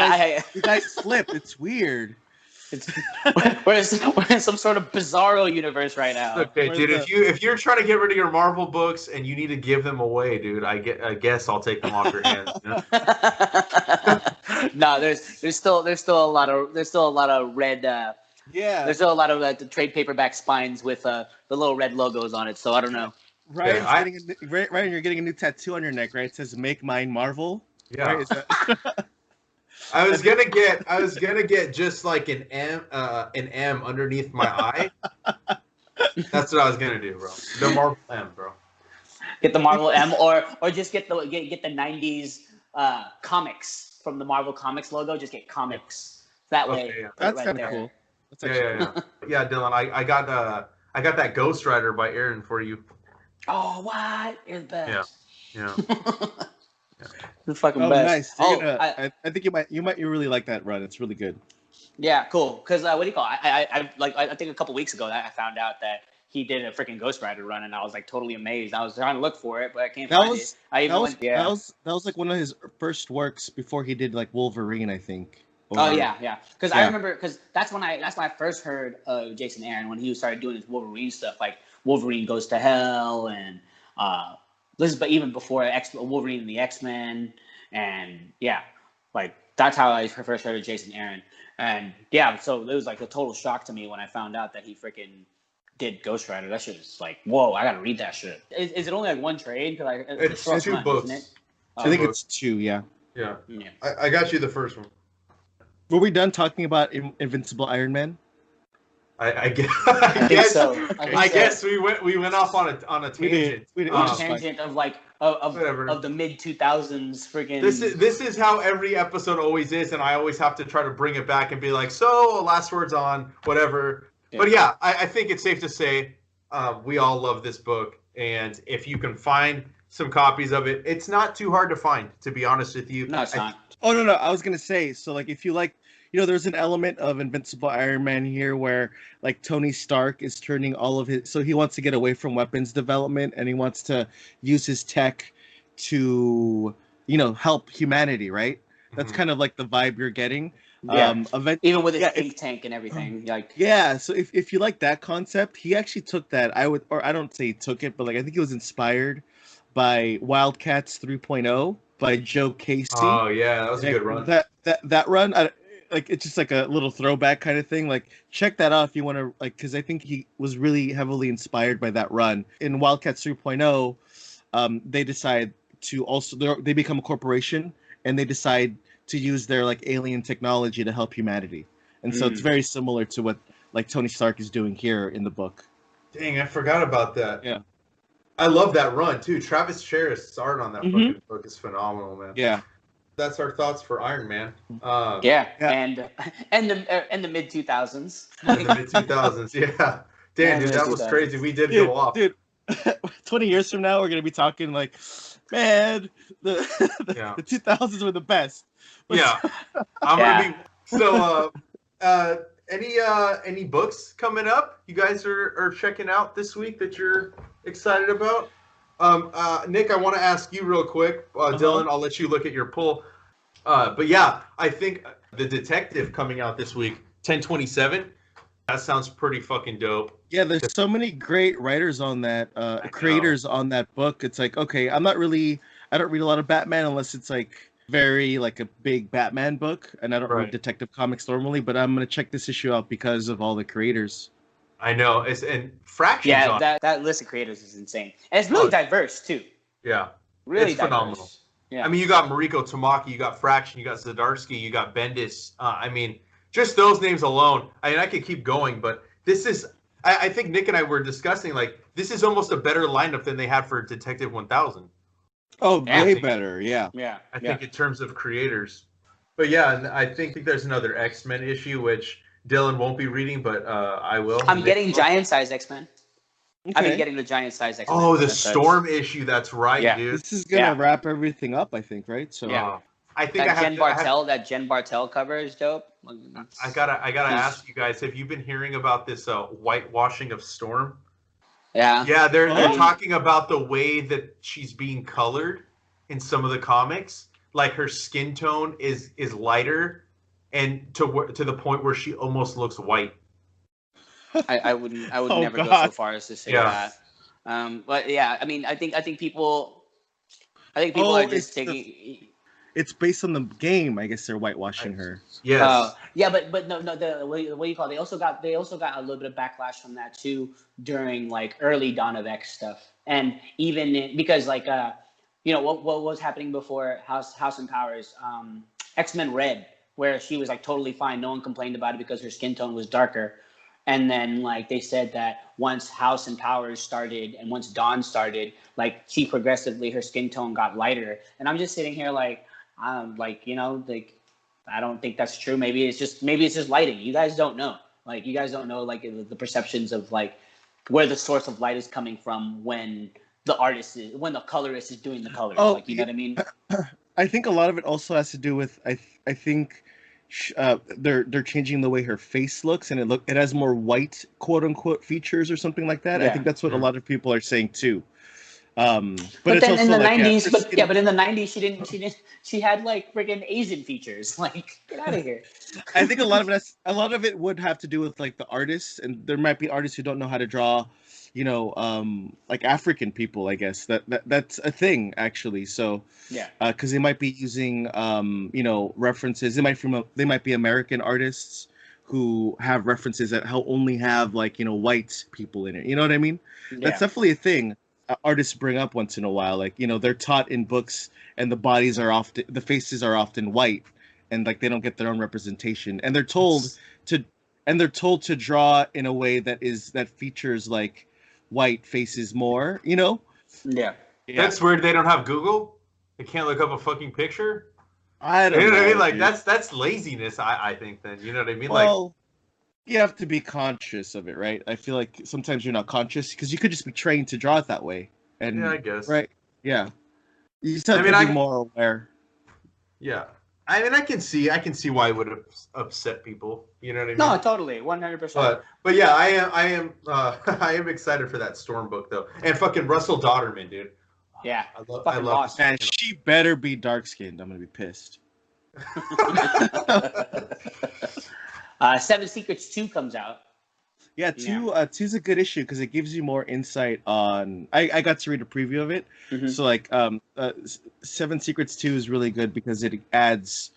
[SPEAKER 4] you guys flip. It's weird.
[SPEAKER 2] We're in some sort of bizarro universe right now.
[SPEAKER 3] Okay, dude. If you're trying to get rid of your Marvel books and you need to give them away, dude, I guess I'll take them off your hands. You know?
[SPEAKER 2] No, there's still a lot of red. There's still a lot of the trade paperback spines with the little red logos on it. So I don't know.
[SPEAKER 4] Ryan, you're getting a new tattoo on your neck, right? It says "Make Mine Marvel."
[SPEAKER 3] Yeah. Right? I was gonna get just like an M underneath my eye. That's what I was gonna do, bro. The Marvel M, bro.
[SPEAKER 2] Get the Marvel M, or just get the 90s comics from the Marvel Comics logo. Just get comics that way.
[SPEAKER 3] Okay, yeah.
[SPEAKER 4] That's kind of cool.
[SPEAKER 3] Yeah, Dylan. I got that Ghost Rider by Aaron for you.
[SPEAKER 2] Oh, what? You're the best.
[SPEAKER 3] Yeah.
[SPEAKER 2] The fucking best.
[SPEAKER 4] Nice. I think you might really like that run. It's really good.
[SPEAKER 2] Yeah, cool. Because what do you call it? I think a couple weeks ago I found out that he did a freaking Ghost Rider run, and I was like totally amazed. I was trying to look for it, but I can't find it. That
[SPEAKER 4] was like one of his first works before he did like Wolverine, I think.
[SPEAKER 2] Yeah. Because I remember, because that's when I first heard of Jason Aaron, when he started doing his Wolverine stuff, like Wolverine Goes to Hell, and this is, but even before Wolverine and the X-Men, and like that's how I first heard of Jason Aaron, and so it was like a total shock to me when I found out that he freaking did Ghost Rider. That shit was like, whoa, I gotta read that shit. Is it only like one trade? Because
[SPEAKER 3] it's 2 books. Isn't it?
[SPEAKER 4] I think it's 2. Yeah.
[SPEAKER 3] I got you the first one.
[SPEAKER 4] Were we done talking about Invincible Iron Man?
[SPEAKER 3] I guess so. I guess we went off on a tangent.
[SPEAKER 2] We did. A tangent of like of the mid 2000s freaking.
[SPEAKER 3] This is how every episode always is, and I always have to try to bring it back and be like, so last words on whatever. Yeah. But I think it's safe to say we all love this book, and if you can find some copies of it, it's not too hard to find, to be honest with you.
[SPEAKER 2] No, it's not.
[SPEAKER 4] Oh no! I was gonna say, so like if you like, there's an element of Invincible Iron Man here where like Tony Stark is turning all of his, so he wants to get away from weapons development and he wants to use his tech to, help humanity, right? That's kind of like the vibe you're getting.
[SPEAKER 2] Even with his think tank and everything,
[SPEAKER 4] So if you like that concept, he actually took that. I don't say he took it, but like I think he was inspired by Wildcats 3.0 by Joe Casey.
[SPEAKER 3] Oh yeah, that was a good run.
[SPEAKER 4] That run, it's just like a little throwback kind of thing. Like check that out if you want to, like, because I think he was really heavily inspired by that run. In Wildcats 3.0, they decide to also they become a corporation and they decide to use their like alien technology to help humanity. And so it's very similar to what like Tony Stark is doing here in the book.
[SPEAKER 3] Dang, I forgot about that.
[SPEAKER 4] Yeah.
[SPEAKER 3] I love that run too. Travis Charest's art on that fucking book is phenomenal, man.
[SPEAKER 4] Yeah.
[SPEAKER 3] That's our thoughts for Iron Man.
[SPEAKER 2] And the mid 2000s.
[SPEAKER 3] The mid 2000s, yeah. Damn, dude, that was crazy. We did go off.
[SPEAKER 4] Dude, 20 years from now, we're gonna be talking like, man, the 2000s were the best.
[SPEAKER 3] Yeah, I'm gonna be. So, any books coming up you guys are checking out this week that you're excited about? Nick, I want to ask you real quick. Dylan, I'll let you look at your pull. But yeah, I think the Detective coming out this week, 10/27. That sounds pretty fucking dope.
[SPEAKER 4] Yeah, there's so many great writers on that, creators on that book. It's like, okay, I don't read a lot of Batman unless it's like very like a big Batman book, and I don't read Detective Comics normally, but I'm gonna check this issue out because of all the creators.
[SPEAKER 3] I know, and Fractions.
[SPEAKER 2] Yeah, that list of creators is insane, and it's really diverse too.
[SPEAKER 3] Yeah,
[SPEAKER 2] really
[SPEAKER 3] it's phenomenal. Yeah, I mean, you got Mariko Tamaki, you got Fraction, you got Zdarsky, you got Bendis. I mean, just those names alone. I mean, I could keep going, but this is. I think Nick and I were discussing like this is almost a better lineup than they had for Detective 1000.
[SPEAKER 4] Oh, way better, yeah.
[SPEAKER 3] I think in terms of creators, but yeah, and I think there's another X-Men issue which Dylan won't be reading, but I will.
[SPEAKER 2] I'm getting giant size X-Men. Okay. I've been getting the giant size X-Men.
[SPEAKER 3] Oh, the Storm issue. That's right, dude.
[SPEAKER 4] This is gonna wrap everything up, I think, right? So
[SPEAKER 3] I think
[SPEAKER 2] that Jen Bartel cover is dope.
[SPEAKER 3] I gotta ask you guys: have you been hearing about this whitewashing of Storm? Yeah, they're talking about the way that she's being colored in some of the comics. Like her skin tone is lighter, and to the point where she almost looks white.
[SPEAKER 2] I would never go so far as to say that. But yeah, I mean, I think people are just taking.
[SPEAKER 4] It's based on the game. I guess they're whitewashing her.
[SPEAKER 3] Yes.
[SPEAKER 2] But no. What do you call it? They also got a little bit of backlash from that too during like early Dawn of X stuff, and even because like what was happening before House and Powers, X-Men Red, where she was like totally fine. No one complained about it because her skin tone was darker. And then, like, they said that once House and Powers started and once Dawn started, like, she progressively, her skin tone got lighter. And I'm just sitting here like, I don't think that's true. Maybe it's just lighting. You guys don't know. Like, you guys don't know, like, the perceptions of, like, where the source of light is coming from when the colorist is doing the colors.
[SPEAKER 4] Oh,
[SPEAKER 2] like, you know what I mean?
[SPEAKER 4] I think a lot of it also has to do with, I think... they're changing the way her face looks, and it has more white quote unquote features or something like that. I think that's what a lot of people are saying too. But it's
[SPEAKER 2] then
[SPEAKER 4] also
[SPEAKER 2] in the
[SPEAKER 4] like,
[SPEAKER 2] 90s, but in the 90s she had like friggin' Asian features. Like, get out of here.
[SPEAKER 4] I think a lot of it would have to do with like the artists, and there might be artists who don't know how to draw, like African people. I guess that's a thing actually. So because they might be using references. They might be American artists who have references that only have like white people in it. You know what I mean? That's definitely a thing. Artists bring up once in a while, like they're taught in books, and the faces are often white, and like they don't get their own representation, and they're told to draw in a way that features like white faces more.
[SPEAKER 3] That's weird. They don't have Google. They can't look up a fucking picture.
[SPEAKER 4] I don't know.
[SPEAKER 3] You know what I mean? Like that's laziness. I think then. You know what I mean?
[SPEAKER 4] Well, you have to be conscious of it, right? I feel like sometimes you're not conscious because you could just be trained to draw it that way. And
[SPEAKER 3] I guess.
[SPEAKER 4] Right? Yeah. You just have to be more aware.
[SPEAKER 3] Yeah. I mean, I can see why it would upset people. You know what I mean?
[SPEAKER 2] No, totally, 100%.
[SPEAKER 3] But yeah, I am excited for that Storm book though, and fucking Russell Dodderman, dude.
[SPEAKER 2] Yeah,
[SPEAKER 3] I love.
[SPEAKER 4] And she better be dark skinned. I'm gonna be pissed.
[SPEAKER 2] Seven Secrets 2 comes out.
[SPEAKER 4] Yeah, two's a good issue because it gives you more insight on. I got to read a preview of it, so like Seven Secrets 2 is really good because it adds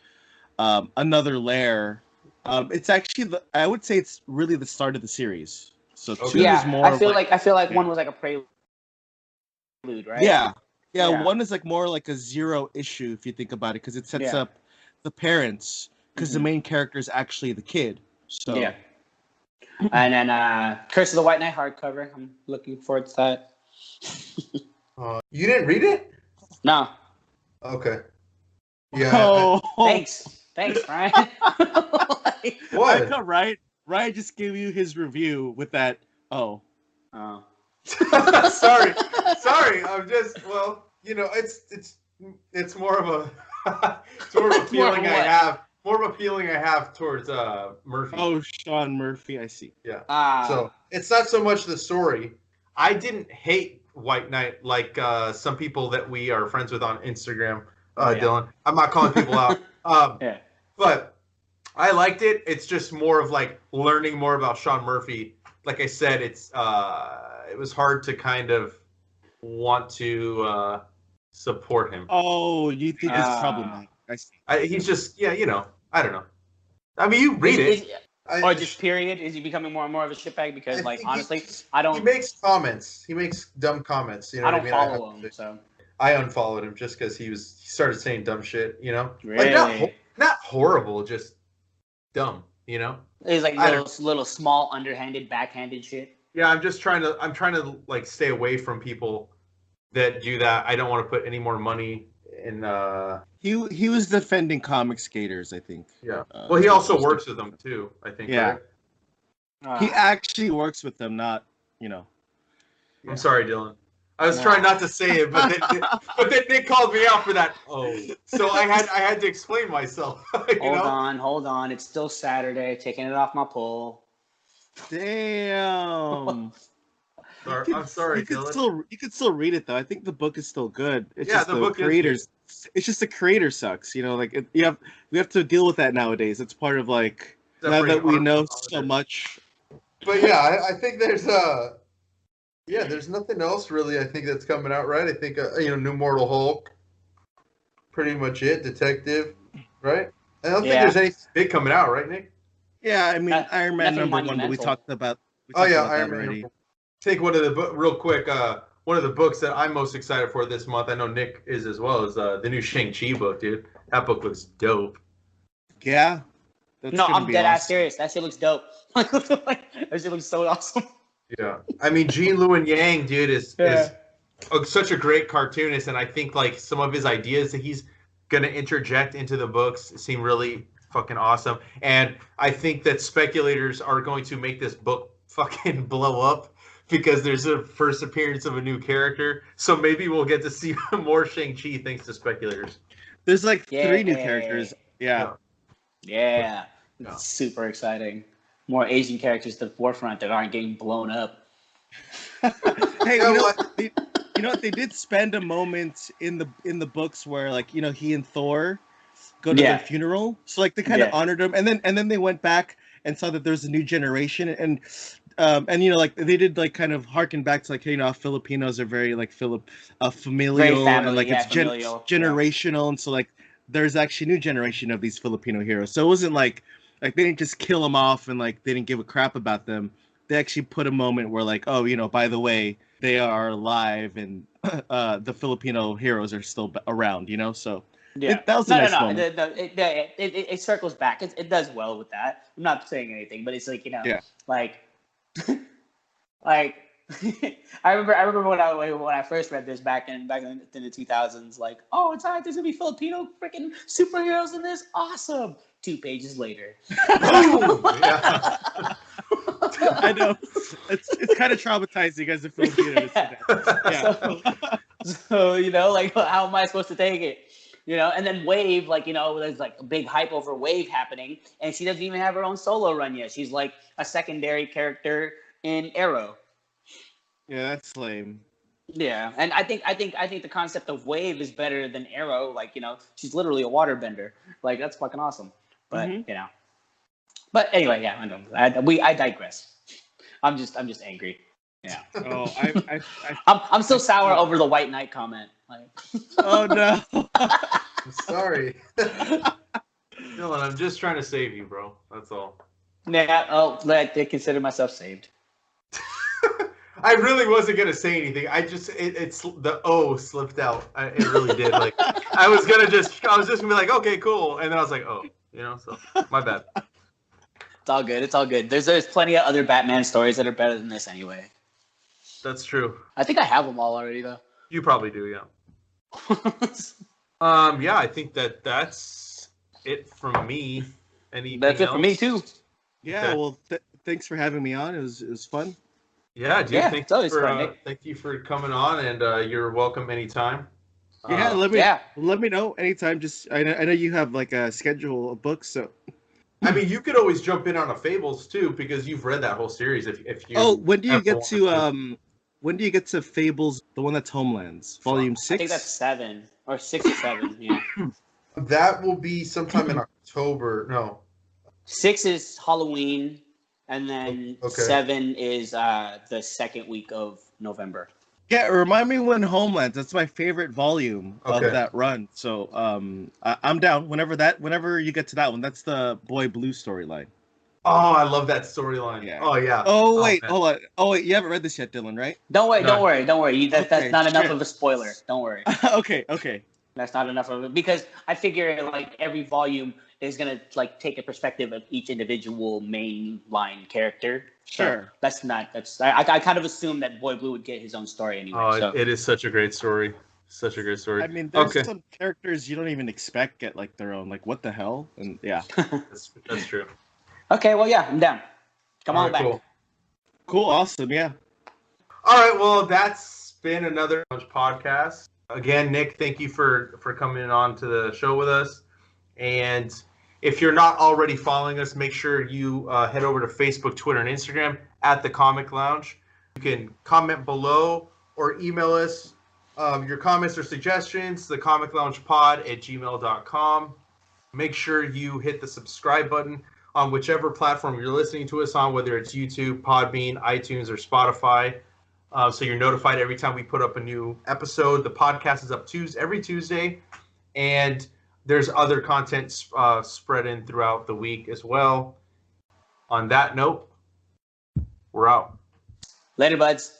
[SPEAKER 4] another layer. It's actually I would say it's really the start of the series. So two is more.
[SPEAKER 2] I feel like one was like a prelude, right?
[SPEAKER 4] Yeah. One is like more like a zero issue if you think about it because it sets up the parents because the main character is actually the kid. So
[SPEAKER 2] yeah. And then Curse of the White Knight hardcover. I'm looking forward to that.
[SPEAKER 3] You didn't read it?
[SPEAKER 2] No.
[SPEAKER 3] Okay. Yeah.
[SPEAKER 2] Thanks, Ryan.
[SPEAKER 3] What?
[SPEAKER 4] I know, right? Ryan just gave you his review with that. Oh.
[SPEAKER 3] Sorry. I'm just it's more of a feeling I have. More of a feeling I have towards Murphy.
[SPEAKER 4] Oh, Sean Murphy, I see.
[SPEAKER 3] Yeah. So it's not so much the story. I didn't hate White Knight like some people that we are friends with on Instagram, Dylan. I'm not calling people out. But I liked it. It's just more of like learning more about Sean Murphy. Like I said, it was hard to kind of want to support him.
[SPEAKER 4] Oh, you think it's problematic? I see.
[SPEAKER 3] He's just I don't know. I mean, you read it.
[SPEAKER 2] Or just period? Is he becoming more and more of a shitbag? Because honestly, I don't.
[SPEAKER 3] He makes comments. He makes dumb comments. You know
[SPEAKER 2] I
[SPEAKER 3] what I
[SPEAKER 2] don't
[SPEAKER 3] mean?
[SPEAKER 2] follow him, so
[SPEAKER 3] I unfollowed him just because he started saying dumb shit. You know,
[SPEAKER 2] really?
[SPEAKER 3] Like not horrible, just dumb. You know,
[SPEAKER 2] it's like little small, underhanded, backhanded shit.
[SPEAKER 3] Yeah, I'm trying to like stay away from people that do that. I don't want to put any more money in.
[SPEAKER 4] He was defending comic skaters, I think.
[SPEAKER 3] Yeah. Well, he also works with them too, I think.
[SPEAKER 4] Yeah.
[SPEAKER 3] Right?
[SPEAKER 4] He actually works with them, not.
[SPEAKER 3] I'm sorry, Dylan. I was trying not to say it, but then Nick called me out for that. Oh, so I had to explain myself.
[SPEAKER 2] Hold on. It's still Saturday. Taking it off my pull.
[SPEAKER 4] Damn.
[SPEAKER 3] I'm sorry, Dylan.
[SPEAKER 4] You could still read it though. I think the book is still good. It's just
[SPEAKER 3] the book
[SPEAKER 4] creators. It's just the creator sucks. We have to deal with that nowadays. It's part of like now that we know so much.
[SPEAKER 3] But yeah, I think there's there's nothing else really. I think that's coming out, right? I think New Mortal Hulk, pretty much it. Detective, right? I don't think there's anything big coming out, right, Nick?
[SPEAKER 4] Yeah, I mean Iron Man #1, but we talked about.
[SPEAKER 3] Iron Man. Take one of the real quick. One of the books that I'm most excited for this month. I know Nick is as well. Is the new Shang-Chi book, dude. That book looks dope.
[SPEAKER 4] Yeah.
[SPEAKER 2] I'm dead ass serious. That shit looks dope. That shit looks so awesome.
[SPEAKER 3] Yeah, I mean Gene Luen Yang, dude, is such a great cartoonist, and I think like some of his ideas that he's gonna interject into the books seem really fucking awesome. And I think that speculators are going to make this book fucking blow up because there's a first appearance of a new character. So maybe we'll get to see more Shang-Chi thanks to speculators.
[SPEAKER 4] There's like 3 new characters. Yeah.
[SPEAKER 2] It's super exciting. More Asian characters to the forefront that aren't getting blown up.
[SPEAKER 4] Hey, you know what? They did spend a moment in the books where like he and Thor go to their funeral, so like they kind of honored him, and then they went back and saw that there's a new generation, and like they did like kind of harken back to like Filipinos are very like familial, and like it's generational, and so like there's actually a new generation of these Filipino heroes. So it wasn't like they didn't just kill them off and like they didn't give a crap about them. They actually put a moment where like, oh, by the way, they are alive and the Filipino heroes are still around, so that was a nice moment.
[SPEAKER 2] It circles back. It does well with that. I'm not saying anything, but it's like like like I remember when I first read this back in the 2000s, like, oh, it's alright, there's gonna be Filipino freaking superheroes in this, awesome. 2 pages later.
[SPEAKER 4] I know. It's kind of traumatizing as a Filipino.
[SPEAKER 2] So like, how am I supposed to take it? And then Wave, like, there's like a big hype over Wave happening, and she doesn't even have her own solo run yet. She's like a secondary character in Arrow.
[SPEAKER 4] Yeah, that's lame.
[SPEAKER 2] Yeah, and I think the concept of Wave is better than Arrow. Like, she's literally a waterbender. Like, that's fucking awesome. But but anyway, yeah, I know. I digress. I'm just angry. Yeah.
[SPEAKER 4] Oh,
[SPEAKER 2] I'm still sour over the White Knight comment. Like,
[SPEAKER 4] oh no.
[SPEAKER 3] I'm sorry. Dylan, I'm just trying to save you, bro. That's all.
[SPEAKER 2] Yeah, I consider myself saved.
[SPEAKER 3] I really wasn't gonna say anything. It's the O slipped out. It really did. Like I was just gonna be like, okay, cool, and then I was like, oh, so my bad.
[SPEAKER 2] It's all good. It's all good. There's plenty of other Batman stories that are better than this anyway.
[SPEAKER 3] That's true.
[SPEAKER 2] I think I have them all already though.
[SPEAKER 3] You probably do, yeah. Yeah, I think that's it from me. Anything
[SPEAKER 2] That's it
[SPEAKER 3] else?
[SPEAKER 2] for me too.
[SPEAKER 4] Yeah, well, thanks for having me on. It was fun.
[SPEAKER 3] Yeah, dude.
[SPEAKER 2] Yeah,
[SPEAKER 3] thank you for coming on, and you're welcome anytime.
[SPEAKER 4] Yeah, let me know anytime. Just I know you have like a schedule of books, so.
[SPEAKER 3] I mean, you could always jump in on a Fables too, because you've read that whole series. If you.
[SPEAKER 4] Oh, when do you get to When do you get to Fables, the one that's Homelands, Volume 6?
[SPEAKER 2] I think that's 7 or 6 or 7. Yeah.
[SPEAKER 3] That will be sometime in October. No.
[SPEAKER 2] 6 is Halloween, and then 7 is the second week of November.
[SPEAKER 4] Yeah, remind me when Homelands. That's my favorite volume of that run. So I'm down whenever you get to that one. That's the Boy Blue storyline.
[SPEAKER 3] Oh, I love that storyline. Yeah. Oh yeah.
[SPEAKER 4] Oh wait, hold on. Oh wait, you haven't read this yet, Dylan, right?
[SPEAKER 2] Don't worry. That's not enough of a spoiler. Don't worry.
[SPEAKER 4] Okay.
[SPEAKER 2] That's not enough of it, because I figure like every volume is gonna like take a perspective of each individual main line character.
[SPEAKER 4] Sure.
[SPEAKER 2] So I kind of assume that Boy Blue would get his own story anyway.
[SPEAKER 3] Oh, it is such a great story. Such a great story.
[SPEAKER 4] I mean, there's some characters you don't even expect get like their own. Like, what the hell? And yeah,
[SPEAKER 3] that's true.
[SPEAKER 2] Okay, well, yeah, I'm down. Come on back.
[SPEAKER 4] Cool, awesome, yeah.
[SPEAKER 3] All right, well, that's been another podcast. Again, Nick, thank you for coming on to the show with us. And if you're not already following us, make sure you head over to Facebook, Twitter, and Instagram at The Comic Lounge. You can comment below or email us your comments or suggestions, thecomicloungepod@gmail.com. Make sure you hit the subscribe button on whichever platform you're listening to us on, whether it's YouTube, Podbean, iTunes, or Spotify. So you're notified every time we put up a new episode. The podcast is up every Tuesday, and there's other content spread in throughout the week as well. On that note, we're out.
[SPEAKER 2] Later, buds.